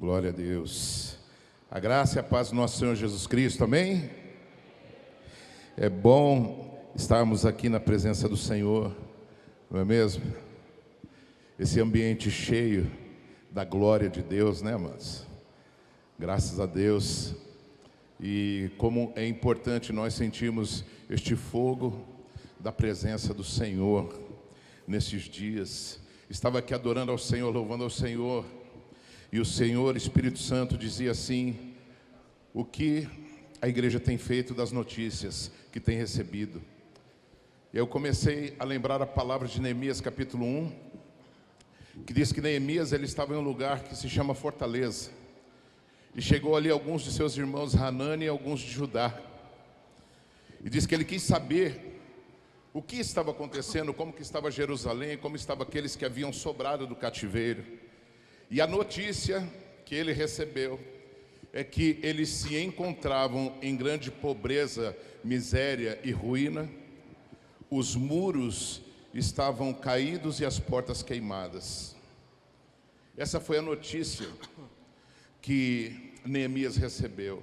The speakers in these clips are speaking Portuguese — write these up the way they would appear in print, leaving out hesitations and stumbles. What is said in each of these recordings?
Glória a Deus. A graça e a paz do nosso Senhor Jesus Cristo, amém? É bom estarmos aqui na presença do Senhor, não é mesmo? Esse ambiente cheio da glória de Deus, né, amados? Graças a Deus. E como é importante nós sentirmos este fogo da presença do Senhor nesses dias. Estava aqui adorando ao Senhor, louvando ao Senhor, e o Senhor, Espírito Santo, dizia assim: o que a igreja tem feito das notícias que tem recebido. E eu comecei a lembrar a palavra de Neemias capítulo 1, que diz que Neemias ele estava em um lugar que se chama Fortaleza, e chegou ali alguns de seus irmãos Hanani e alguns de Judá, e diz que ele quis saber o que estava acontecendo, como que estava Jerusalém, como estavam aqueles que haviam sobrado do cativeiro. E a notícia que ele recebeu é que eles se encontravam em grande pobreza, miséria e ruína. Os muros estavam caídos e as portas queimadas. Essa foi a notícia que Neemias recebeu.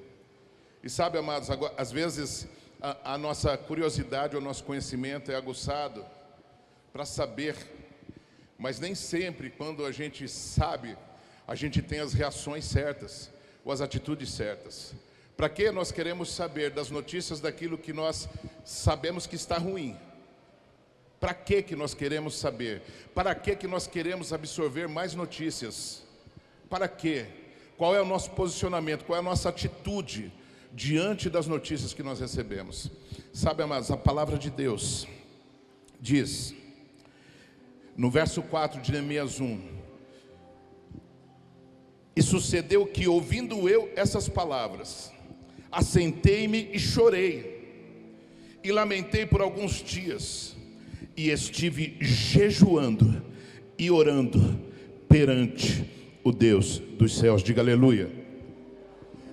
E sabe, amados, agora, às vezes a nossa curiosidade, o nosso conhecimento é aguçado para saber, mas nem sempre quando a gente sabe, a gente tem as reações certas ou as atitudes certas. Para que nós queremos saber das notícias daquilo que nós sabemos que está ruim? Para que nós queremos saber? Para que nós queremos absorver mais notícias? Para quê? Qual é o nosso posicionamento? Qual é a nossa atitude diante das notícias que nós recebemos? Sabe, amados, a palavra de Deus diz, no verso 4 de Neemias 1, e sucedeu que, ouvindo eu essas palavras, assentei-me e chorei, e lamentei por alguns dias, e estive jejuando e orando perante o Deus dos céus. Diga aleluia.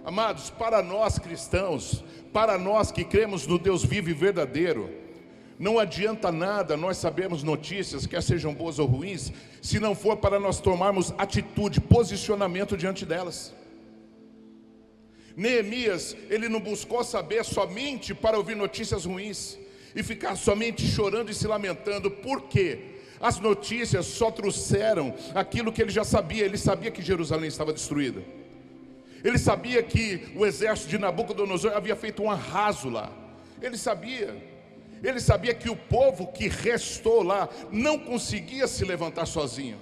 Amados, para nós cristãos, para nós que cremos no Deus vivo e verdadeiro, não adianta nada nós sabermos notícias, quer sejam boas ou ruins, se não for para nós tomarmos atitude, posicionamento diante delas. Neemias, ele não buscou saber somente para ouvir notícias ruins e ficar somente chorando e se lamentando. Por quê? As notícias só trouxeram aquilo que ele já sabia. Ele sabia que Jerusalém estava destruída. Ele sabia que o exército de Nabucodonosor havia feito um arraso lá. Ele sabia que o povo que restou lá não conseguia se levantar sozinho.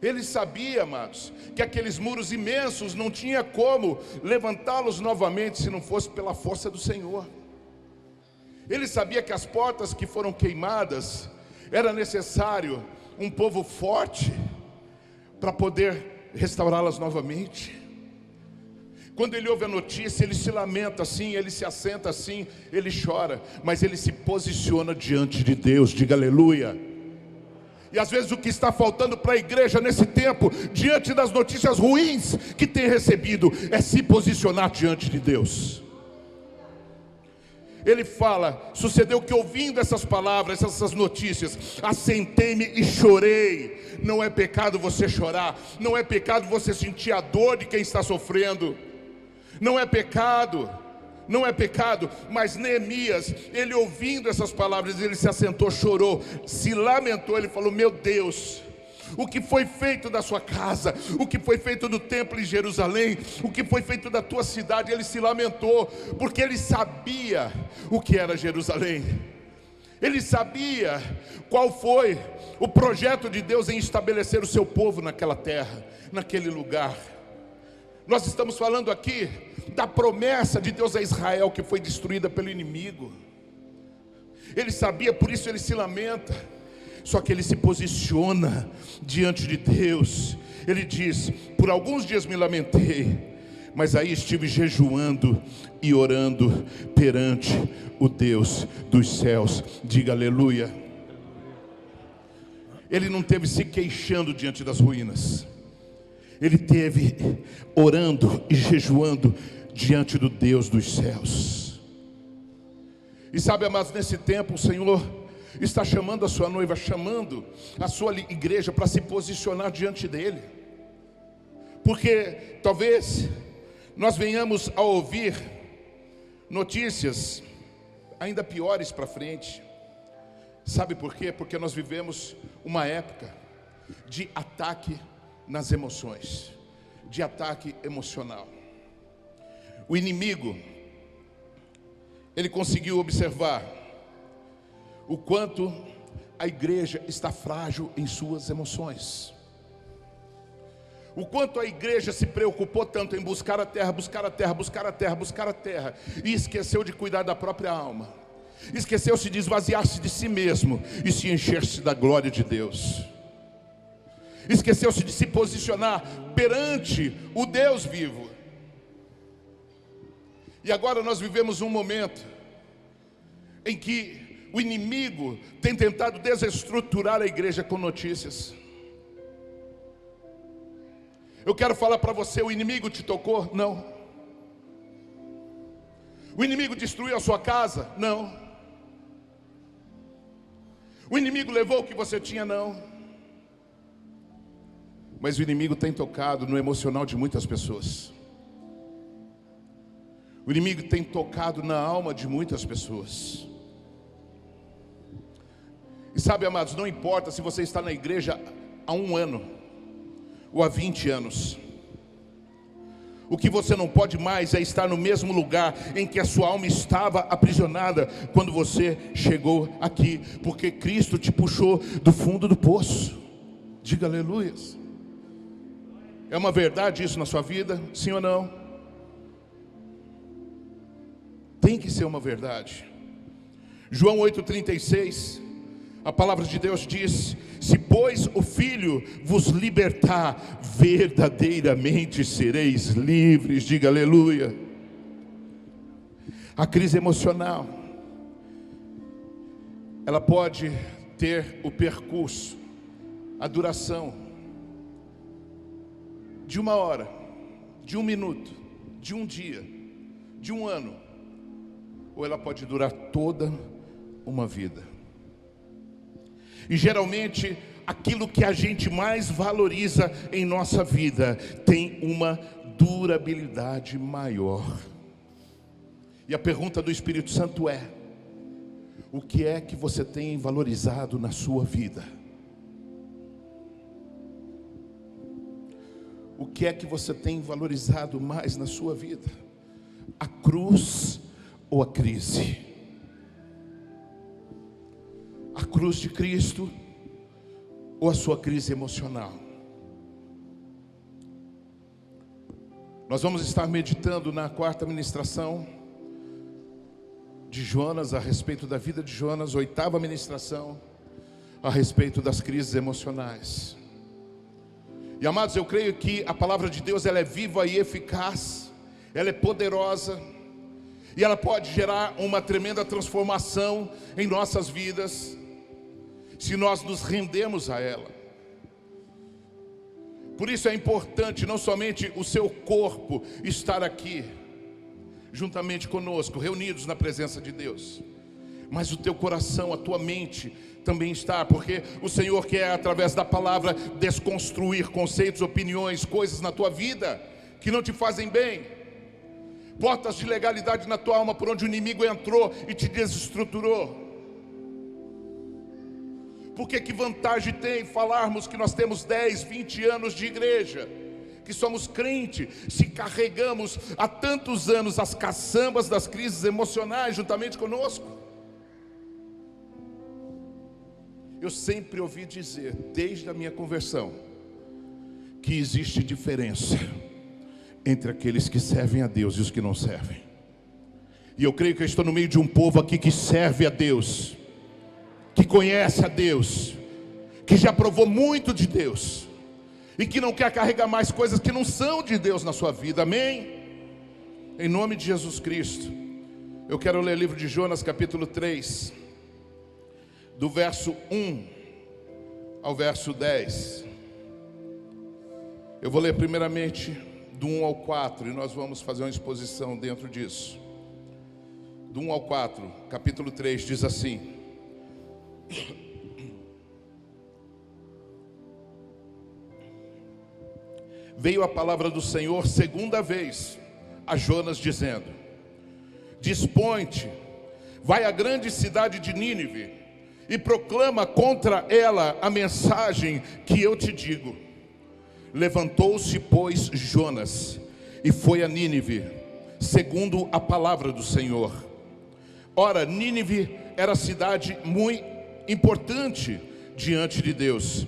Ele sabia, amados, que aqueles muros imensos não tinha como levantá-los novamente se não fosse pela força do Senhor. Ele sabia que as portas que foram queimadas, era necessário um povo forte para poder restaurá-las novamente. Quando ele ouve a notícia, ele se lamenta assim, ele se assenta assim, ele chora, mas ele se posiciona diante de Deus. Diga aleluia. E às vezes o que está faltando para a igreja nesse tempo, diante das notícias ruins que tem recebido, é se posicionar diante de Deus. Ele fala, sucedeu que ouvindo essas palavras, essas notícias, assentei-me e chorei. Não é pecado você chorar, não é pecado você sentir a dor de quem está sofrendo, não é pecado, mas Neemias, ele ouvindo essas palavras, ele se assentou, chorou, se lamentou, ele falou: meu Deus, o que foi feito da sua casa, o que foi feito do templo em Jerusalém, o que foi feito da tua cidade. Ele se lamentou, porque ele sabia o que era Jerusalém, ele sabia qual foi o projeto de Deus em estabelecer o seu povo naquela terra, naquele lugar. Nós estamos falando aqui da promessa de Deus a Israel, que foi destruída pelo inimigo. Ele sabia, por isso ele se lamenta. Só que ele se posiciona diante de Deus. Ele diz: por alguns dias me lamentei, mas aí estive jejuando e orando perante o Deus dos céus. Diga aleluia. Ele não teve se queixando diante das ruínas, ele teve orando e jejuando diante do Deus dos céus. E sabe, amados, nesse tempo o Senhor está chamando a sua noiva, chamando a sua igreja para se posicionar diante dele, Porque talvez nós venhamos a ouvir notícias ainda piores para frente. Sabe por quê? Porque nós vivemos uma época de ataque nas emoções, de ataque emocional. O inimigo, ele conseguiu observar o quanto a igreja está frágil em suas emoções. O quanto a igreja se preocupou tanto em buscar a terra, buscar a terra, buscar a terra, buscar a terra, e esqueceu de cuidar da própria alma. Esqueceu-se de esvaziar-se de si mesmo e se encher-se da glória de Deus. Esqueceu-se de se posicionar perante o Deus vivo. E agora nós vivemos um momento em que o inimigo tem tentado desestruturar a igreja com notícias. Eu quero falar para você, o inimigo te tocou? Não. O inimigo destruiu a sua casa? Não. O inimigo levou o que você tinha? Não. Mas o inimigo tem tocado no emocional de muitas pessoas. O inimigo tem tocado na alma de muitas pessoas. E sabe, amados, não importa se você está na igreja há 1 ano ou há 20 anos. O que você não pode mais é estar no mesmo lugar em que a sua alma estava aprisionada quando você chegou aqui, porque Cristo te puxou do fundo do poço. Diga aleluias. É uma verdade isso na sua vida? Sim ou não? Tem que ser uma verdade. João 8,36, a palavra de Deus diz: se pois o Filho vos libertar, verdadeiramente sereis livres. Diga aleluia. A crise emocional, ela pode ter o percurso, a duração de 1 hora, de 1 minuto, de 1 dia, de 1 ano, ou ela pode durar toda uma vida. E geralmente aquilo que a gente mais valoriza em nossa vida tem uma durabilidade maior. E a pergunta do Espírito Santo é: o que é que você tem valorizado na sua vida? O que é que você tem valorizado mais na sua vida? A cruz ou a crise? A cruz de Cristo ou a sua crise emocional? Nós vamos estar meditando na 4ª ministração de Jonas, a respeito da vida de Jonas, 8ª ministração a respeito das crises emocionais. E amados, eu creio que a palavra de Deus, ela é viva e eficaz, ela é poderosa, e ela pode gerar uma tremenda transformação em nossas vidas, se nós nos rendemos a ela. Por isso é importante não somente o seu corpo estar aqui, juntamente conosco, reunidos na presença de Deus, mas o teu coração, a tua mente também estar, porque o Senhor quer, através da palavra, desconstruir conceitos, opiniões, coisas na tua vida que não te fazem bem, portas de legalidade na tua alma por onde o inimigo entrou e te desestruturou. Porque que vantagem tem falarmos que nós temos 10, 20 anos de igreja, que somos crente, se carregamos há tantos anos as caçambas das crises emocionais juntamente conosco? Eu sempre ouvi dizer, desde a minha conversão, que existe diferença entre aqueles que servem a Deus e os que não servem. E eu creio que eu estou no meio de um povo aqui que serve a Deus, que conhece a Deus, que já provou muito de Deus, e que não quer carregar mais coisas que não são de Deus na sua vida, amém? Em nome de Jesus Cristo, eu quero ler o livro de Jonas, capítulo 3, do verso 1 ao verso 10. Eu vou ler primeiramente do 1 ao 4, e nós vamos fazer uma exposição dentro disso. Do 1 ao 4, capítulo 3, diz assim: veio a palavra do Senhor segunda vez a Jonas, dizendo: dispõe-te, vai à grande cidade de Nínive e proclama contra ela a mensagem que eu te digo. Levantou-se, pois, Jonas e foi a Nínive, segundo a palavra do Senhor. Ora, Nínive era cidade muito importante diante de Deus,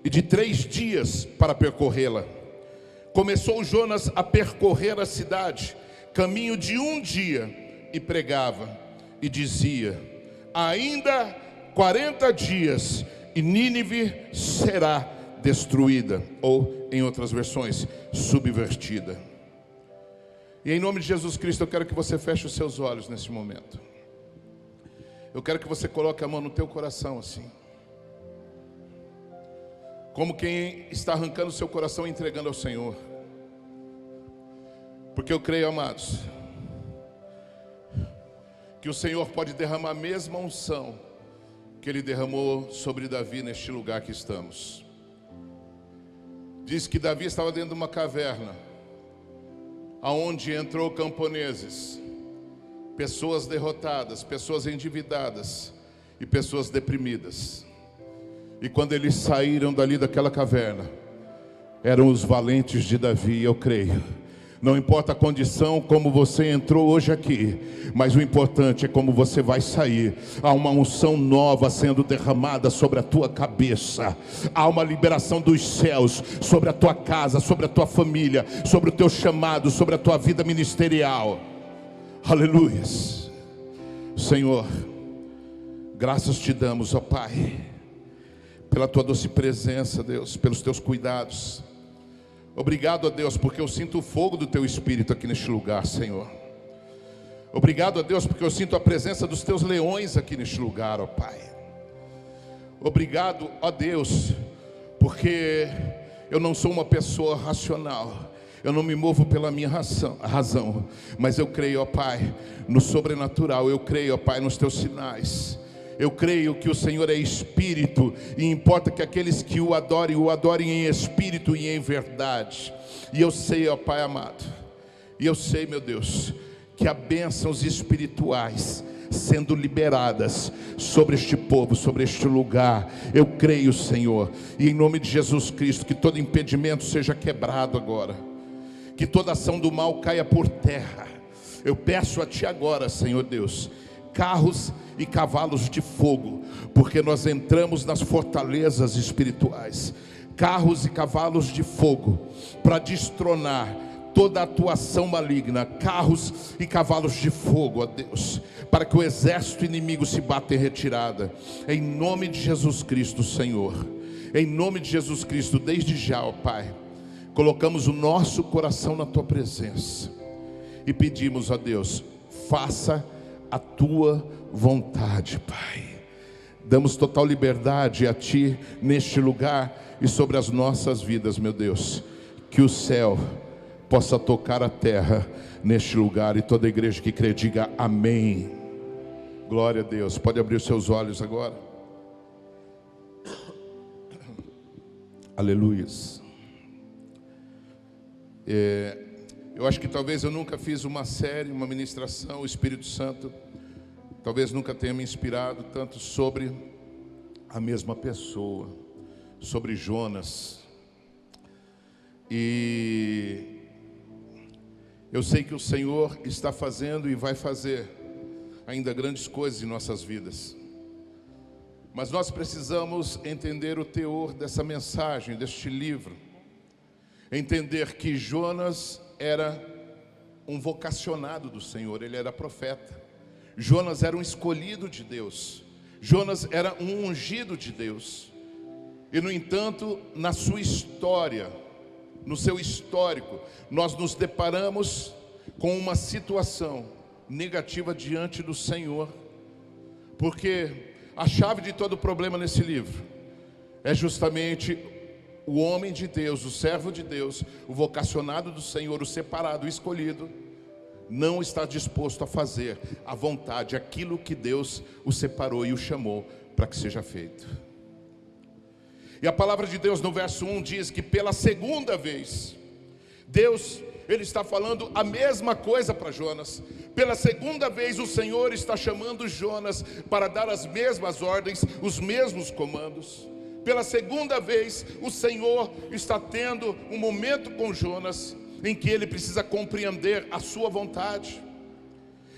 e de 3 dias para percorrê-la. Começou Jonas a percorrer a cidade, caminho de 1 dia, e pregava, e dizia: ainda 40 dias, e Nínive será destruída, ou, em outras versões, subvertida. E em nome de Jesus Cristo, eu quero que você feche os seus olhos nesse momento. Eu quero que você coloque a mão no teu coração assim, como quem está arrancando o seu coração e entregando ao Senhor. Porque eu creio, amados, que o Senhor pode derramar a mesma unção que Ele derramou sobre Davi neste lugar que estamos. Diz que Davi estava dentro de uma caverna, aonde entrou camponeses, pessoas derrotadas, pessoas endividadas e pessoas deprimidas. E quando eles saíram dali daquela caverna, eram os valentes de Davi. Eu creio, não importa a condição como você entrou hoje aqui, mas o importante é como você vai sair. Há uma unção nova sendo derramada sobre a tua cabeça. Há uma liberação dos céus sobre a tua casa, sobre a tua família, sobre o teu chamado, sobre a tua vida ministerial. Aleluias. Senhor, graças te damos, ó Pai, pela tua doce presença, Deus, pelos teus cuidados. Obrigado, ó Deus, porque eu sinto o fogo do teu Espírito aqui neste lugar, Senhor. Obrigado, ó Deus, porque eu sinto a presença dos teus leões aqui neste lugar, ó Pai. Obrigado, ó Deus, porque eu não sou uma pessoa racional. Eu não me movo pela minha razão, mas eu creio, ó Pai, no sobrenatural. Eu creio, ó Pai, nos teus sinais. Eu creio que o Senhor é Espírito, e importa que aqueles que o adorem em Espírito e em verdade. E eu sei, ó Pai amado, e eu sei, meu Deus, que há bênçãos espirituais sendo liberadas sobre este povo, sobre este lugar. Eu creio, Senhor, e em nome de Jesus Cristo, que todo impedimento seja quebrado agora, que toda ação do mal caia por terra. Eu peço a Ti agora, Senhor Deus, carros e cavalos de fogo, porque nós entramos nas fortalezas espirituais. Carros e cavalos de fogo para destronar toda atuação maligna. Carros e cavalos de fogo, ó Deus, para que o exército inimigo se bata em retirada. Em nome de Jesus Cristo, Senhor, em nome de Jesus Cristo, desde já, ó Pai, colocamos o nosso coração na Tua presença e pedimos a Deus: faça a Tua vontade, Pai. Damos total liberdade a Ti neste lugar e sobre as nossas vidas, meu Deus. Que o céu possa tocar a terra neste lugar, e toda a igreja que crê diga amém. Glória a Deus. Pode abrir os seus olhos agora. Aleluias. Eu acho que talvez eu nunca fiz uma série, uma ministração, o Espírito Santo talvez nunca tenha me inspirado tanto sobre a mesma pessoa, sobre Jonas. E eu sei que o Senhor está fazendo e vai fazer ainda grandes coisas em nossas vidas, mas nós precisamos entender o teor dessa mensagem, deste livro. Entender que Jonas era um vocacionado do Senhor, ele era profeta. Jonas era um escolhido de Deus. Jonas era um ungido de Deus. E no entanto, na sua história, no seu histórico, nós nos deparamos com uma situação negativa diante do Senhor. Porque a chave de todo o problema nesse livro é justamente o homem de Deus, o servo de Deus, o vocacionado do Senhor, o separado, o escolhido, não está disposto a fazer à vontade aquilo que Deus o separou e o chamou para que seja feito. E a palavra de Deus no verso 1 diz que pela segunda vez Deus, Ele está falando a mesma coisa para Jonas. Pela segunda vez o Senhor está chamando Jonas para dar as mesmas ordens, os mesmos comandos. Pela segunda vez o Senhor está tendo um momento com Jonas em que ele precisa compreender a sua vontade.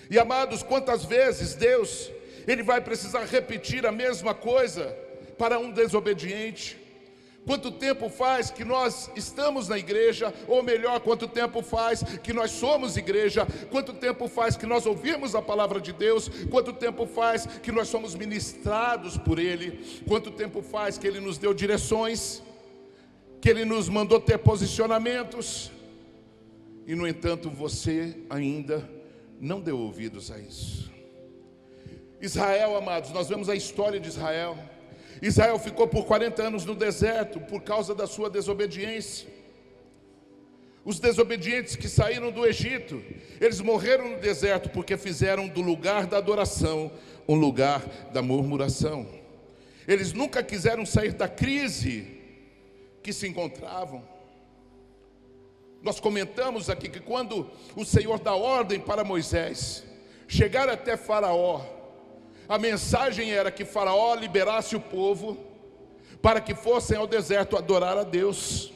E amados, quantas vezes Deus, Ele vai precisar repetir a mesma coisa para um desobediente? Quanto tempo faz que nós estamos na igreja? Ou melhor, quanto tempo faz que nós somos igreja? Quanto tempo faz que nós ouvimos a palavra de Deus? Quanto tempo faz que nós somos ministrados por Ele? Quanto tempo faz que Ele nos deu direções? Que Ele nos mandou ter posicionamentos? E no entanto você ainda não deu ouvidos a isso. Israel, amados, nós vemos a história de Israel. Israel ficou por 40 anos no deserto por causa da sua desobediência. Os desobedientes que saíram do Egito, eles morreram no deserto porque fizeram do lugar da adoração um lugar da murmuração. Eles nunca quiseram sair da crise que se encontravam. Nós comentamos aqui que quando o Senhor dá ordem para Moisés chegar até Faraó, a mensagem era que Faraó liberasse o povo para que fossem ao deserto adorar a Deus.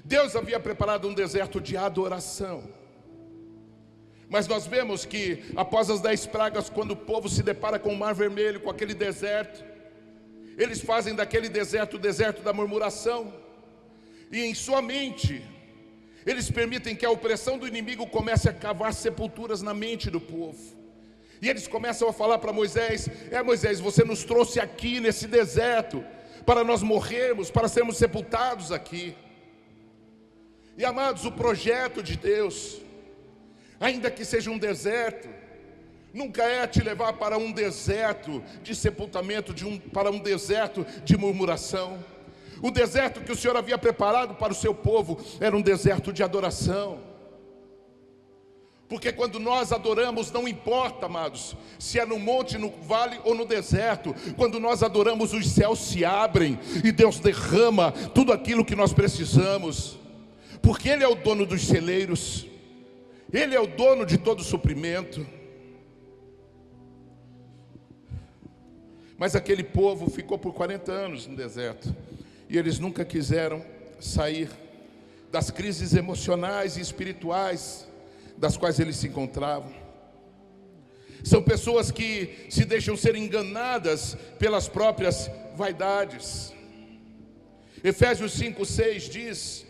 Deus havia preparado um deserto de adoração. Mas nós vemos que após as 10 pragas, quando o povo se depara com o Mar Vermelho, com aquele deserto, eles fazem daquele deserto o deserto da murmuração. E em sua mente, eles permitem que a opressão do inimigo comece a cavar sepulturas na mente do povo. E eles começam a falar para Moisés: Moisés, você nos trouxe aqui nesse deserto para nós morrermos, para sermos sepultados aqui. E amados, o projeto de Deus, ainda que seja um deserto, nunca é te levar para um deserto de sepultamento, para um deserto de murmuração. O deserto que o Senhor havia preparado para o seu povo era um deserto de adoração. Porque quando nós adoramos, não importa, amados, se é no monte, no vale ou no deserto. Quando nós adoramos, os céus se abrem e Deus derrama tudo aquilo que nós precisamos. Porque Ele é o dono dos celeiros, Ele é o dono de todo suprimento. Mas aquele povo ficou por 40 anos no deserto e eles nunca quiseram sair das crises emocionais e espirituais das quais eles se encontravam. São pessoas que se deixam ser enganadas pelas próprias vaidades. Efésios 5:6 diz: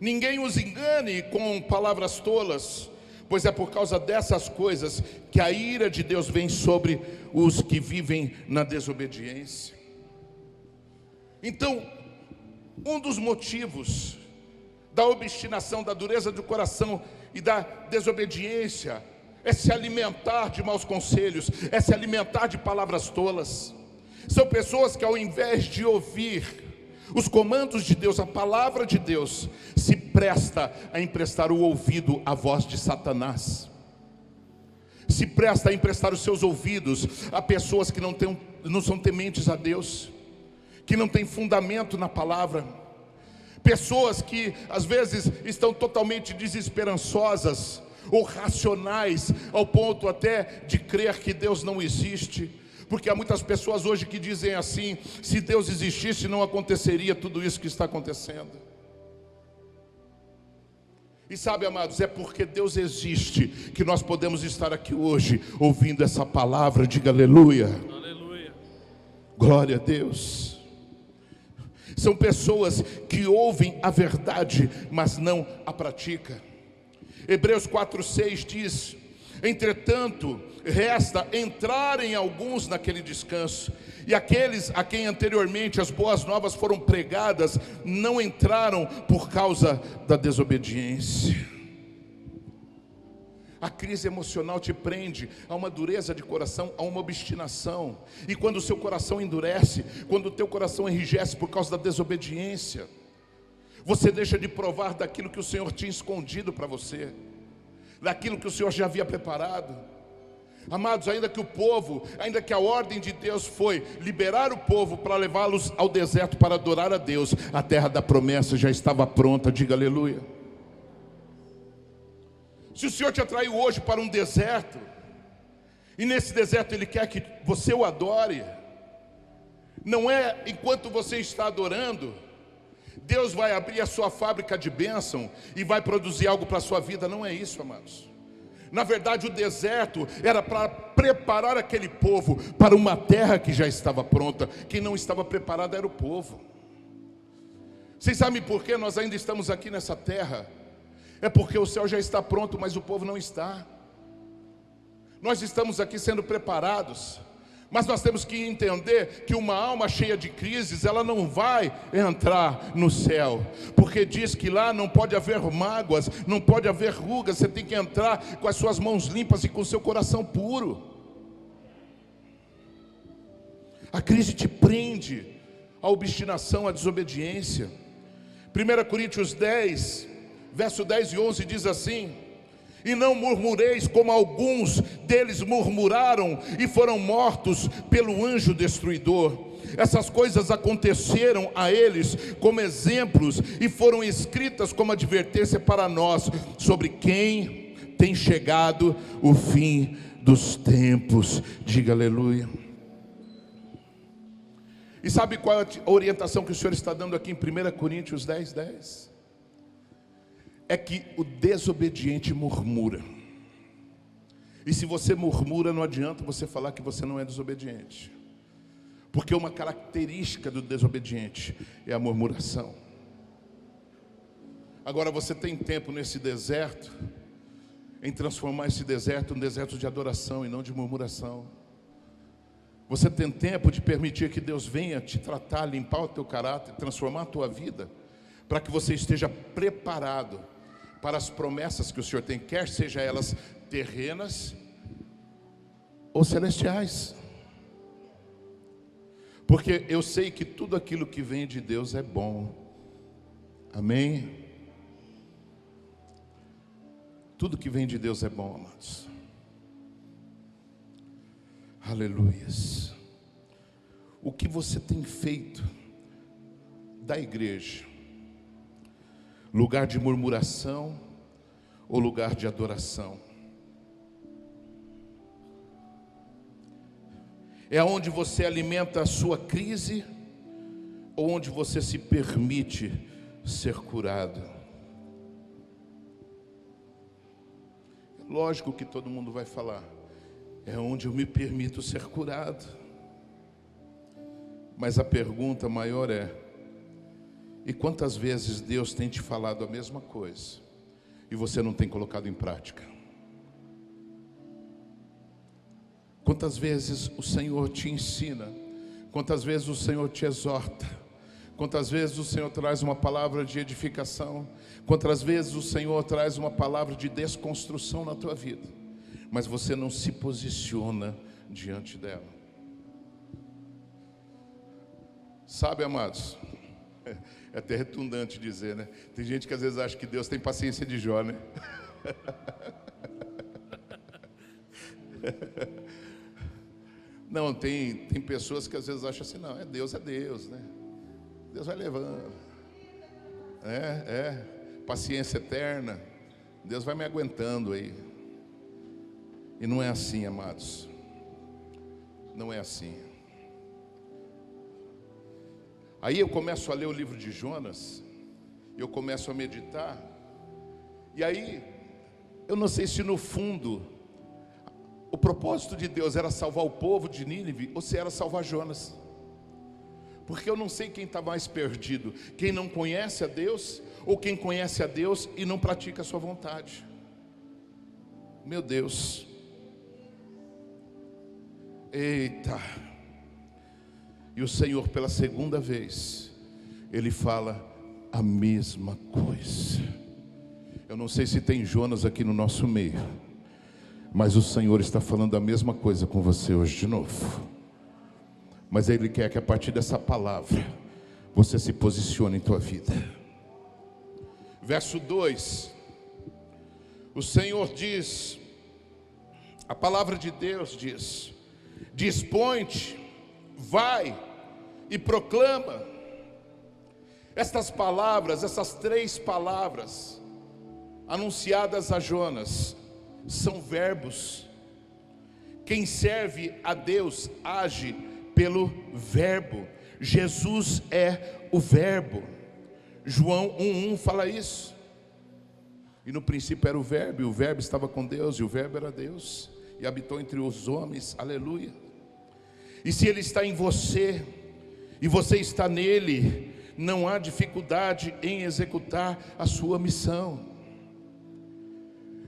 ninguém os engane com palavras tolas, pois é por causa dessas coisas que a ira de Deus vem sobre os que vivem na desobediência. Então, um dos motivos da obstinação, da dureza do coração e da desobediência é se alimentar de maus conselhos, é se alimentar de palavras tolas. São pessoas que, ao invés de ouvir os comandos de Deus, a palavra de Deus, se presta a emprestar o ouvido à voz de Satanás. Se presta a emprestar os seus ouvidos a pessoas que não são tementes a Deus, que não têm fundamento na palavra. Pessoas que às vezes estão totalmente desesperançosas ou racionais, ao ponto até de crer que Deus não existe. Porque há muitas pessoas hoje que dizem assim: se Deus existisse, não aconteceria tudo isso que está acontecendo. E sabe, amados, é porque Deus existe que nós podemos estar aqui hoje ouvindo essa palavra. Diga aleluia. Aleluia. Glória a Deus. São pessoas que ouvem a verdade, mas não a praticam. Hebreus 4:6 diz: entretanto, resta entrarem alguns naquele descanso, e aqueles a quem anteriormente as boas novas foram pregadas, não entraram por causa da desobediência. A crise emocional te prende a uma dureza de coração, a uma obstinação. E quando o seu coração endurece, quando o teu coração enrijece por causa da desobediência, você deixa de provar daquilo que o Senhor tinha escondido para você, daquilo que o Senhor já havia preparado. Amados, ainda que a ordem de Deus foi liberar o povo para levá-los ao deserto para adorar a Deus, a terra da promessa já estava pronta. Diga aleluia. Se o Senhor te atraiu hoje para um deserto, e nesse deserto Ele quer que você o adore, não é enquanto você está adorando, Deus vai abrir a sua fábrica de bênção e vai produzir algo para a sua vida. Não é isso, amados. Na verdade, o deserto era para preparar aquele povo para uma terra que já estava pronta. Quem não estava preparado era o povo. Vocês sabem por que nós ainda estamos aqui nessa terra? É porque o céu já está pronto, mas o povo não está. Nós estamos aqui sendo preparados, mas nós temos que entender que uma alma cheia de crises, ela não vai entrar no céu, porque diz que lá não pode haver mágoas, não pode haver rugas. Você tem que entrar com as suas mãos limpas e com o seu coração puro. A crise te prende à obstinação, à desobediência. 1 Coríntios 10, verso 10 e 11 diz assim: e não murmureis como alguns deles murmuraram e foram mortos pelo anjo destruidor. Essas coisas aconteceram a eles como exemplos e foram escritas como advertência para nós, sobre quem tem chegado o fim dos tempos. Diga aleluia. E sabe qual é a orientação que o Senhor está dando aqui em 1 Coríntios 10, 10? É que o desobediente murmura. E se você murmura, não adianta você falar que você não é desobediente, porque uma característica do desobediente é a murmuração. Agora você tem tempo nesse deserto, em transformar esse deserto em um deserto de adoração e não de murmuração. Você tem tempo de permitir que Deus venha te tratar, limpar o teu caráter, transformar a tua vida, para que você esteja preparado para as promessas que o Senhor tem, quer seja elas terrenas ou celestiais. Porque eu sei que tudo aquilo que vem de Deus é bom. Amém? Tudo que vem de Deus é bom, amados. Aleluias. O que você tem feito da igreja? Lugar de murmuração ou lugar de adoração? É onde você alimenta a sua crise ou onde você se permite ser curado? Lógico que todo mundo vai falar: é onde eu me permito ser curado. Mas a pergunta maior é: e quantas vezes Deus tem te falado a mesma coisa e você não tem colocado em prática? Quantas vezes o Senhor te ensina? Quantas vezes o Senhor te exorta? Quantas vezes o Senhor traz uma palavra de edificação? Quantas vezes o Senhor traz uma palavra de desconstrução na tua vida, mas você não se posiciona diante dela? Sabe, amados, é até redundante dizer, né? Tem gente que às vezes acha que Deus tem paciência de Jó, né? Não, tem pessoas que às vezes acham assim: não, Deus, né? Deus vai levando. Paciência eterna. Deus vai me aguentando aí. E não é assim, amados. Não é assim. Aí eu começo a ler o livro de Jonas, eu começo a meditar, e aí eu não sei se no fundo o propósito de Deus era salvar o povo de Nínive ou se era salvar Jonas. Porque eu não sei quem está mais perdido: quem não conhece a Deus ou quem conhece a Deus e não pratica a sua vontade. Meu Deus. Eita. E o Senhor, pela segunda vez, Ele fala a mesma coisa. Eu não sei se tem Jonas aqui no nosso meio, mas o Senhor está falando a mesma coisa com você hoje de novo. Mas Ele quer que a partir dessa palavra você se posicione em tua vida. Verso 2, o Senhor diz, a palavra de Deus diz: dispõe-te, vai e proclama. Estas palavras, essas 3 palavras, anunciadas a Jonas são verbos. Quem serve a Deus age pelo verbo. Jesus é o verbo. João 1:1 fala isso. E no princípio era o verbo, e o verbo estava com Deus, e o verbo era Deus, e habitou entre os homens, aleluia. E se Ele está em você, e você está nele, não há dificuldade em executar a sua missão.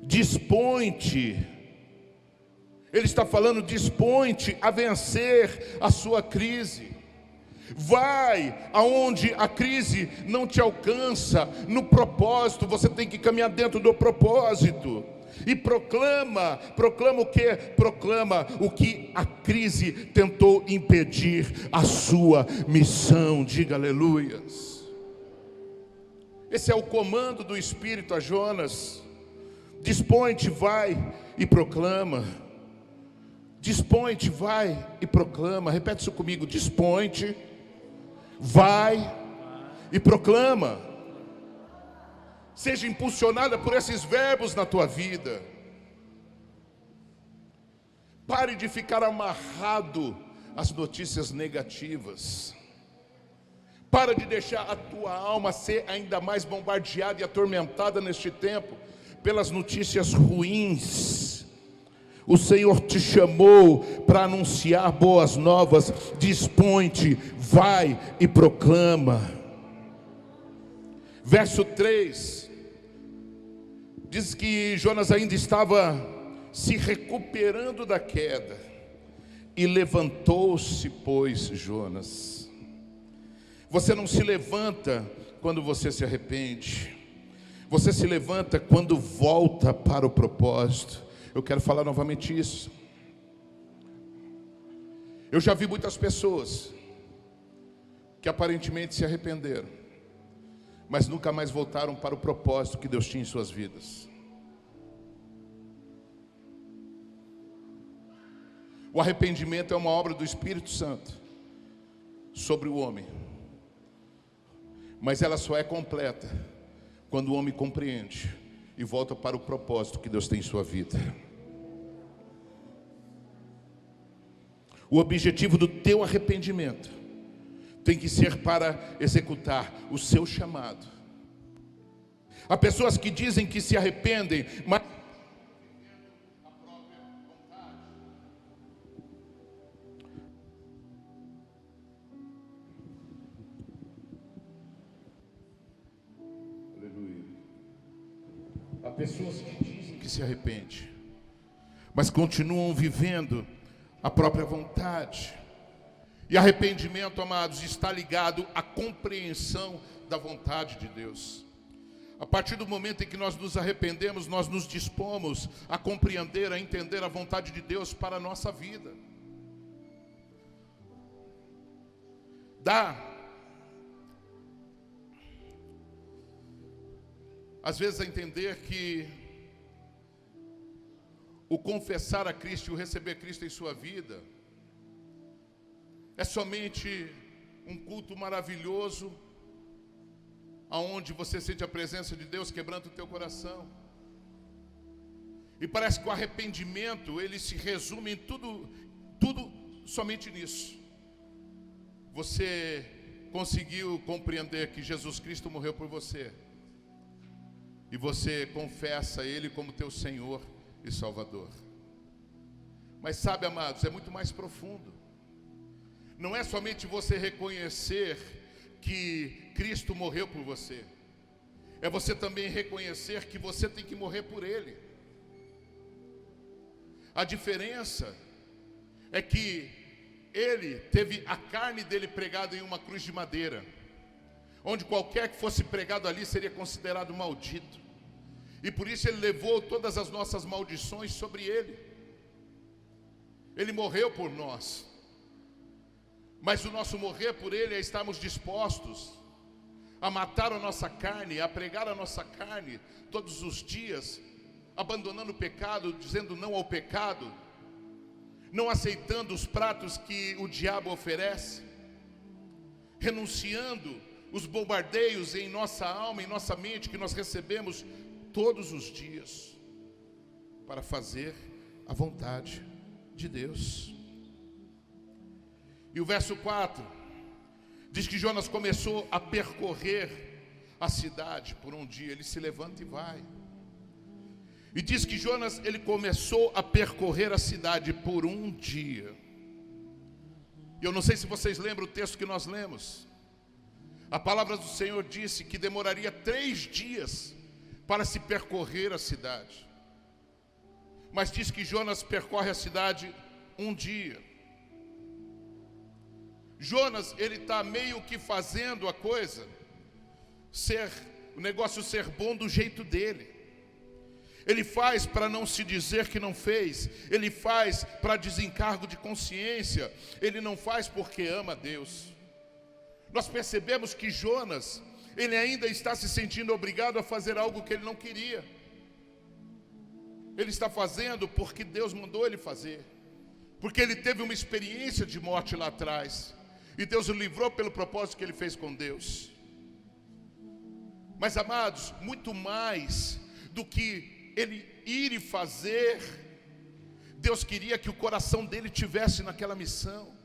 Dispõe-te, Ele está falando, dispõe-te a vencer a sua crise. Vai aonde a crise não te alcança. No propósito, você tem que caminhar dentro do propósito. E proclama o que? Proclama o que a crise tentou impedir, a sua missão. Diga aleluias. Esse é o comando do Espírito a Jonas. Dispõe-te, vai e proclama. Dispõe-te, vai e proclama. Repete isso comigo: dispõe-te, vai e proclama. Seja impulsionada por esses verbos na tua vida. Pare de ficar amarrado às notícias negativas. Para de deixar a tua alma ser ainda mais bombardeada e atormentada neste tempo pelas notícias ruins. O Senhor te chamou para anunciar boas novas. Dispõe-te, vai e proclama. Verso 3 diz que Jonas ainda estava se recuperando da queda. E levantou-se, pois, Jonas. Você não se levanta quando você se arrepende. Você se levanta quando volta para o propósito. Eu quero falar novamente isso. Eu já vi muitas pessoas que aparentemente se arrependeram, mas nunca mais voltaram para o propósito que Deus tinha em suas vidas. O arrependimento é uma obra do Espírito Santo sobre o homem, mas ela só é completa quando o homem compreende e volta para o propósito que Deus tem em sua vida. O objetivo do teu arrependimento tem que ser para executar o seu chamado. Há pessoas que dizem que se arrependem, mas a própria vontade. Aleluia. Há pessoas que dizem que se arrependem, mas continuam vivendo a própria vontade. E arrependimento, amados, está ligado à compreensão da vontade de Deus. A partir do momento em que nós nos arrependemos, nós nos dispomos a compreender, a entender a vontade de Deus para a nossa vida. Dá, às vezes, a entender que o confessar a Cristo e o receber Cristo em sua vida é somente um culto maravilhoso, aonde você sente a presença de Deus quebrando o teu coração. E parece que o arrependimento, ele se resume em tudo somente nisso. Você conseguiu compreender que Jesus Cristo morreu por você, e você confessa Ele como teu Senhor e Salvador. Mas sabe, amados, é muito mais profundo. Não é somente você reconhecer que Cristo morreu por você, é você também reconhecer que você tem que morrer por Ele. A diferença é que Ele teve a carne dele pregada em uma cruz de madeira, onde qualquer que fosse pregado ali seria considerado maldito. E por isso Ele levou todas as nossas maldições sobre Ele. Ele morreu por nós. Mas o nosso morrer por Ele é estarmos dispostos a matar a nossa carne, a pregar a nossa carne todos os dias, abandonando o pecado, dizendo não ao pecado, não aceitando os pratos que o diabo oferece, renunciando os bombardeios em nossa alma, em nossa mente que nós recebemos todos os dias para fazer a vontade de Deus. E o verso 4 diz que Jonas começou a percorrer a cidade por um dia. Ele se levanta e vai. E diz que Jonas, ele começou a percorrer a cidade por um dia. E eu não sei se vocês lembram o texto que nós lemos. A palavra do Senhor disse que demoraria 3 dias para se percorrer a cidade. Mas diz que Jonas percorre a cidade um dia. Jonas, ele está meio que fazendo a coisa, o negócio ser bom do jeito dele. Ele faz para não se dizer que não fez. Ele faz para desencargo de consciência. Ele não faz porque ama a Deus. Nós percebemos que Jonas, ele ainda está se sentindo obrigado a fazer algo que ele não queria. Ele está fazendo porque Deus mandou ele fazer. Porque ele teve uma experiência de morte lá atrás. E Deus o livrou pelo propósito que ele fez com Deus. Mas, amados, muito mais do que ele ir e fazer, Deus queria que o coração dele tivesse naquela missão.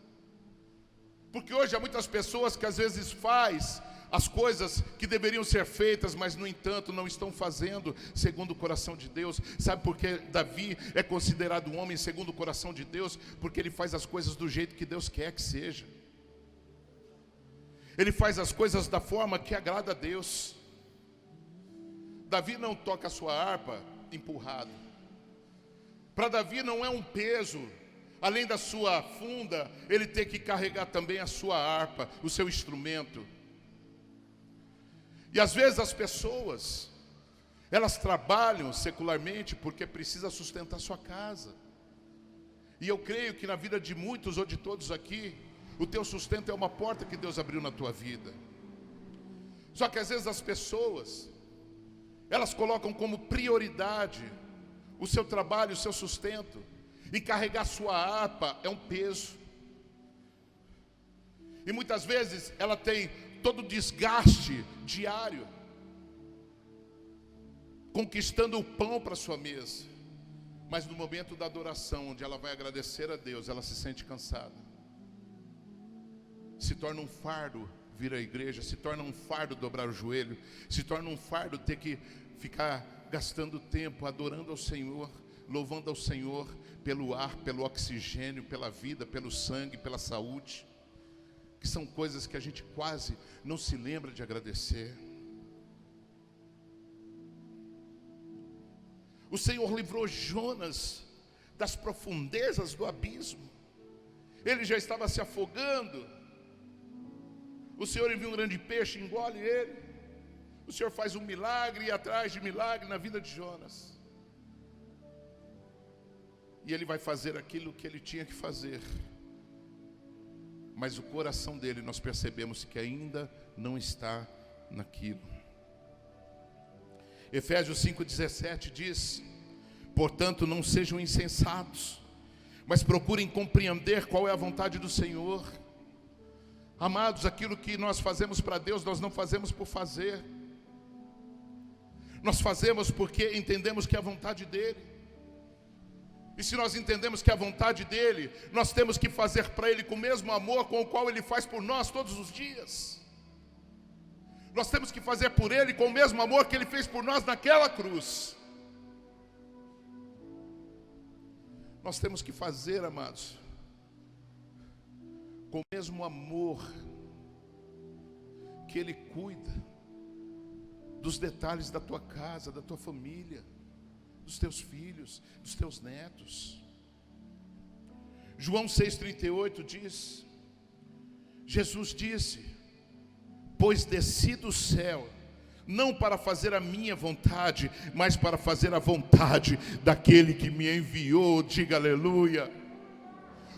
Porque hoje há muitas pessoas que às vezes faz as coisas que deveriam ser feitas, mas no entanto não estão fazendo segundo o coração de Deus. Sabe por que Davi é considerado um homem segundo o coração de Deus? Porque ele faz as coisas do jeito que Deus quer que seja. Ele faz as coisas da forma que agrada a Deus. Davi não toca a sua harpa empurrado. Para Davi não é um peso, além da sua funda, ele tem que carregar também a sua harpa, o seu instrumento. E às vezes as pessoas, elas trabalham secularmente porque precisa sustentar sua casa. E eu creio que na vida de muitos ou de todos aqui, o teu sustento é uma porta que Deus abriu na tua vida. Só que às vezes as pessoas, elas colocam como prioridade o seu trabalho, o seu sustento. E carregar sua harpa é um peso. E muitas vezes ela tem todo o desgaste diário, conquistando o pão para sua mesa. Mas no momento da adoração, onde ela vai agradecer a Deus, ela se sente cansada. Se torna um fardo vir à igreja, se torna um fardo dobrar o joelho, se torna um fardo ter que ficar gastando tempo adorando ao Senhor, louvando ao Senhor pelo ar, pelo oxigênio, pela vida, pelo sangue, pela saúde, que são coisas que a gente quase não se lembra de agradecer. O Senhor livrou Jonas das profundezas do abismo. Ele já estava se afogando. O Senhor envia um grande peixe, engole ele. O Senhor faz um milagre e atrás de milagre na vida de Jonas. E ele vai fazer aquilo que ele tinha que fazer. Mas o coração dele, nós percebemos que ainda não está naquilo. Efésios 5,17 diz: portanto, não sejam insensatos, mas procurem compreender qual é a vontade do Senhor. Amados, aquilo que nós fazemos para Deus, nós não fazemos por fazer. Nós fazemos porque entendemos que é a vontade dEle. E se nós entendemos que é a vontade dEle, nós temos que fazer para Ele com o mesmo amor com o qual Ele faz por nós todos os dias. Nós temos que fazer por Ele com o mesmo amor que Ele fez por nós naquela cruz. Nós temos que fazer, amados, com o mesmo amor que Ele cuida dos detalhes da tua casa, da tua família, dos teus filhos, dos teus netos. João 6,38 diz: Jesus disse: pois desci do céu, não para fazer a minha vontade, mas para fazer a vontade daquele que me enviou. Diga aleluia.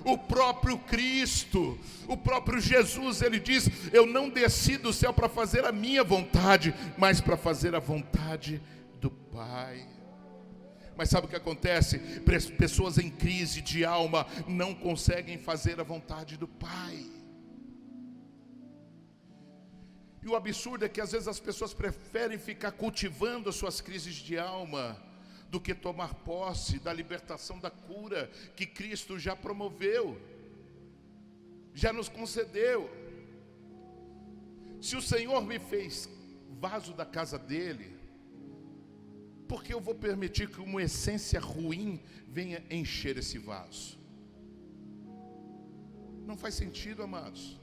O próprio Cristo, o próprio Jesus, ele diz: eu não desci do céu para fazer a minha vontade, mas para fazer a vontade do Pai. Mas sabe o que acontece? Pessoas em crise de alma não conseguem fazer a vontade do Pai. E o absurdo é que às vezes as pessoas preferem ficar cultivando as suas crises de alma do que tomar posse da libertação, da cura que Cristo já promoveu, já nos concedeu. Se o Senhor me fez vaso da casa dele, por que eu vou permitir que uma essência ruim venha encher esse vaso? Não faz sentido, amados.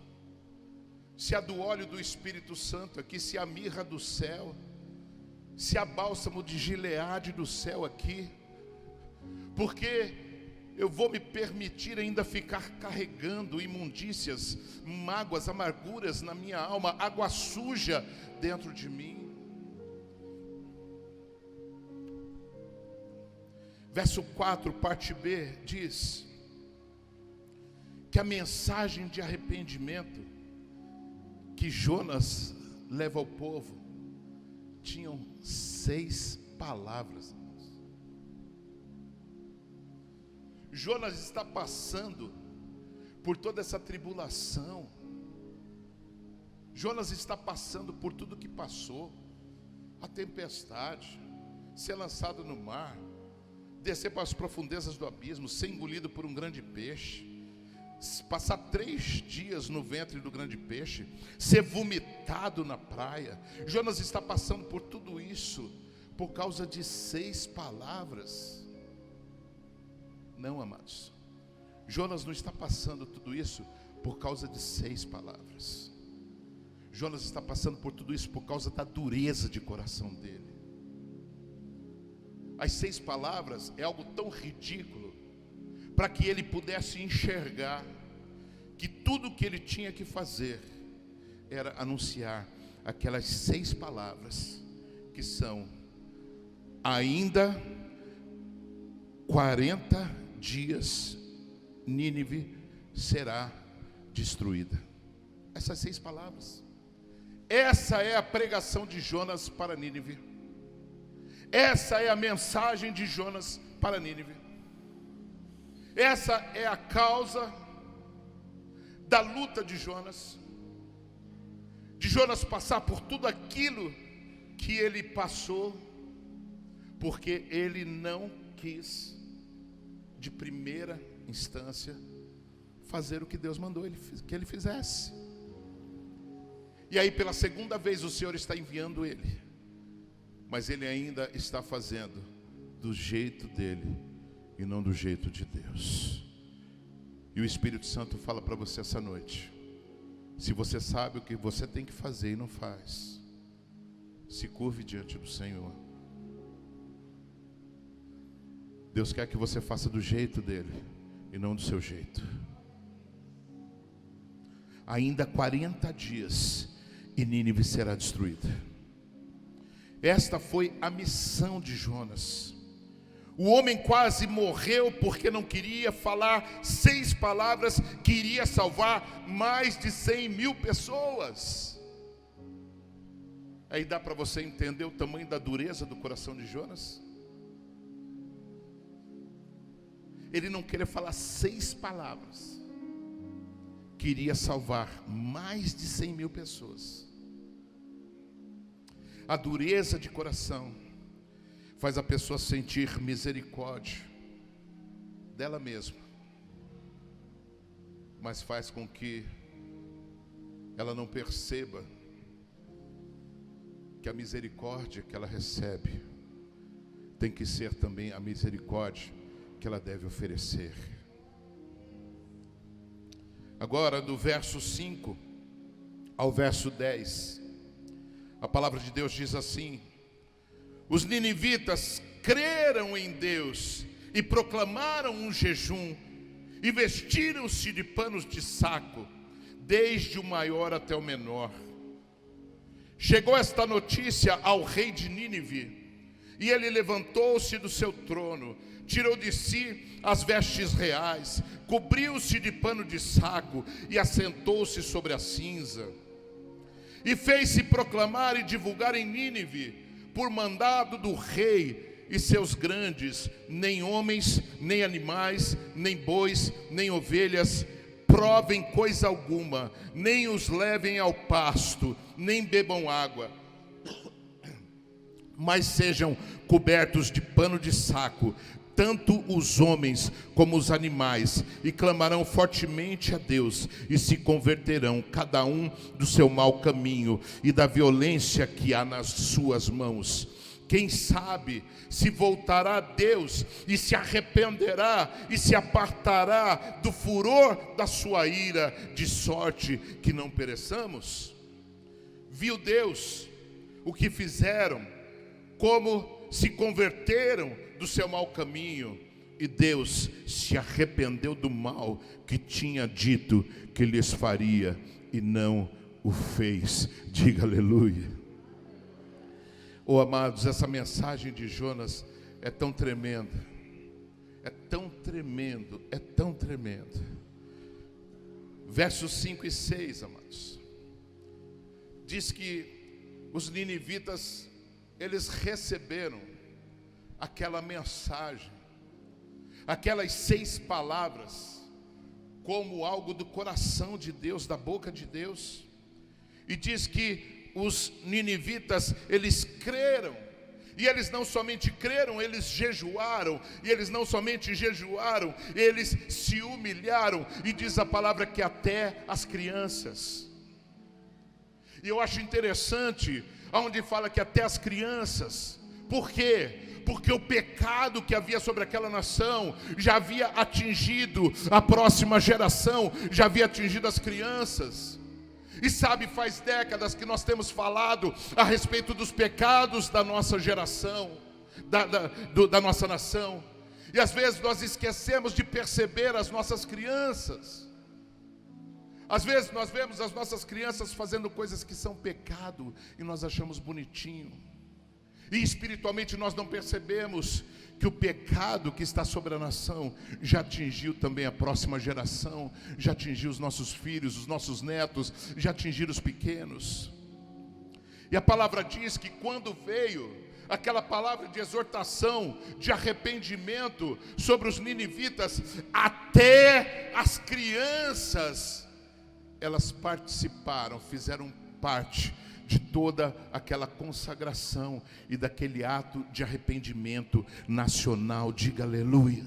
Se há do óleo do Espírito Santo aqui, se há mirra do céu, se há bálsamo de Gileade do céu aqui, porque eu vou me permitir ainda ficar carregando imundícias, mágoas, amarguras na minha alma, água suja dentro de mim? Verso 4, parte B, diz que a mensagem de arrependimento que Jonas leva ao povo tinham 6 palavras. Jonas está passando por toda essa tribulação. Jonas está passando por tudo que passou, a tempestade, ser lançado no mar, descer para as profundezas do abismo, ser engolido por um grande peixe, passar 3 dias no ventre do grande peixe, ser vomitado na praia. Jonas está passando por tudo isso por causa de 6 palavras. Não, amados, Jonas não está passando tudo isso por causa de 6 palavras. Jonas está passando por tudo isso por causa da dureza de coração dele. As 6 palavras é algo tão ridículo, para que ele pudesse enxergar que tudo o que ele tinha que fazer era anunciar aquelas 6 palavras, que são: ainda 40 dias Nínive será destruída. Essas 6 palavras. Essa é a pregação de Jonas para Nínive. Essa é a mensagem de Jonas para Nínive. Essa é a causa da luta de Jonas passar por tudo aquilo que ele passou, porque ele não quis, de primeira instância, fazer o que Deus mandou que ele fizesse. E aí, pela segunda vez, o Senhor está enviando ele, mas ele ainda está fazendo do jeito dele e não do jeito de Deus. E o Espírito Santo fala para você essa noite: se você sabe o que você tem que fazer e não faz, se curve diante do Senhor. Deus quer que você faça do jeito dele e não do seu jeito. Ainda 40 dias e Nínive será destruída. Esta foi a missão de Jonas. O homem quase morreu porque não queria falar 6 palavras que iria salvar mais de 100.000 pessoas. Aí dá para você entender o tamanho da dureza do coração de Jonas? Ele não queria falar 6 palavras que iria salvar mais de 100.000 pessoas. A dureza de coração faz a pessoa sentir misericórdia dela mesma, mas faz com que ela não perceba que a misericórdia que ela recebe tem que ser também a misericórdia que ela deve oferecer. Agora, do verso 5 ao verso 10, a palavra de Deus diz assim: os ninivitas creram em Deus e proclamaram um jejum e vestiram-se de panos de saco, desde o maior até o menor. Chegou esta notícia ao rei de Nínive, e ele levantou-se do seu trono, tirou de si as vestes reais, cobriu-se de pano de saco e assentou-se sobre a cinza. E fez-se proclamar e divulgar em Nínive, por mandado do rei e seus grandes, nem homens, nem animais, nem bois, nem ovelhas provem coisa alguma, nem os levem ao pasto, nem bebam água, mas sejam cobertos de pano de saco, tanto os homens como os animais, e clamarão fortemente a Deus, e se converterão, cada um do seu mau caminho e da violência que há nas suas mãos. Quem sabe se voltará a Deus e se arrependerá e se apartará do furor da sua ira, de sorte que não pereçamos? Viu Deus o que fizeram, como se converteram do seu mau caminho, e Deus se arrependeu do mal que tinha dito que lhes faria e não o fez. Diga aleluia. Oh, amados, essa mensagem de Jonas é tão tremenda, é tão tremendo, é tão tremendo. Versos 5 e 6, amados, diz que os ninivitas, eles receberam aquela mensagem, aquelas 6 palavras, como algo do coração de Deus, da boca de Deus. E diz que os ninivitas, eles creram, e eles não somente creram, eles jejuaram, e eles não somente jejuaram, eles se humilharam, e diz a palavra que até as crianças. E eu acho interessante, onde fala que até as crianças. Por quê? Porque o pecado que havia sobre aquela nação já havia atingido a próxima geração, já havia atingido as crianças. E sabe, faz décadas que nós temos falado a respeito dos pecados da nossa geração, da nossa nação. E às vezes nós esquecemos de perceber as nossas crianças. Às vezes nós vemos as nossas crianças fazendo coisas que são pecado e nós achamos bonitinho. E espiritualmente nós não percebemos que o pecado que está sobre a nação já atingiu também a próxima geração, já atingiu os nossos filhos, os nossos netos, já atingiu os pequenos. E a palavra diz que quando veio aquela palavra de exortação, de arrependimento sobre os ninivitas, até as crianças, elas participaram, fizeram parte de toda aquela consagração e daquele ato de arrependimento nacional. Diga aleluia.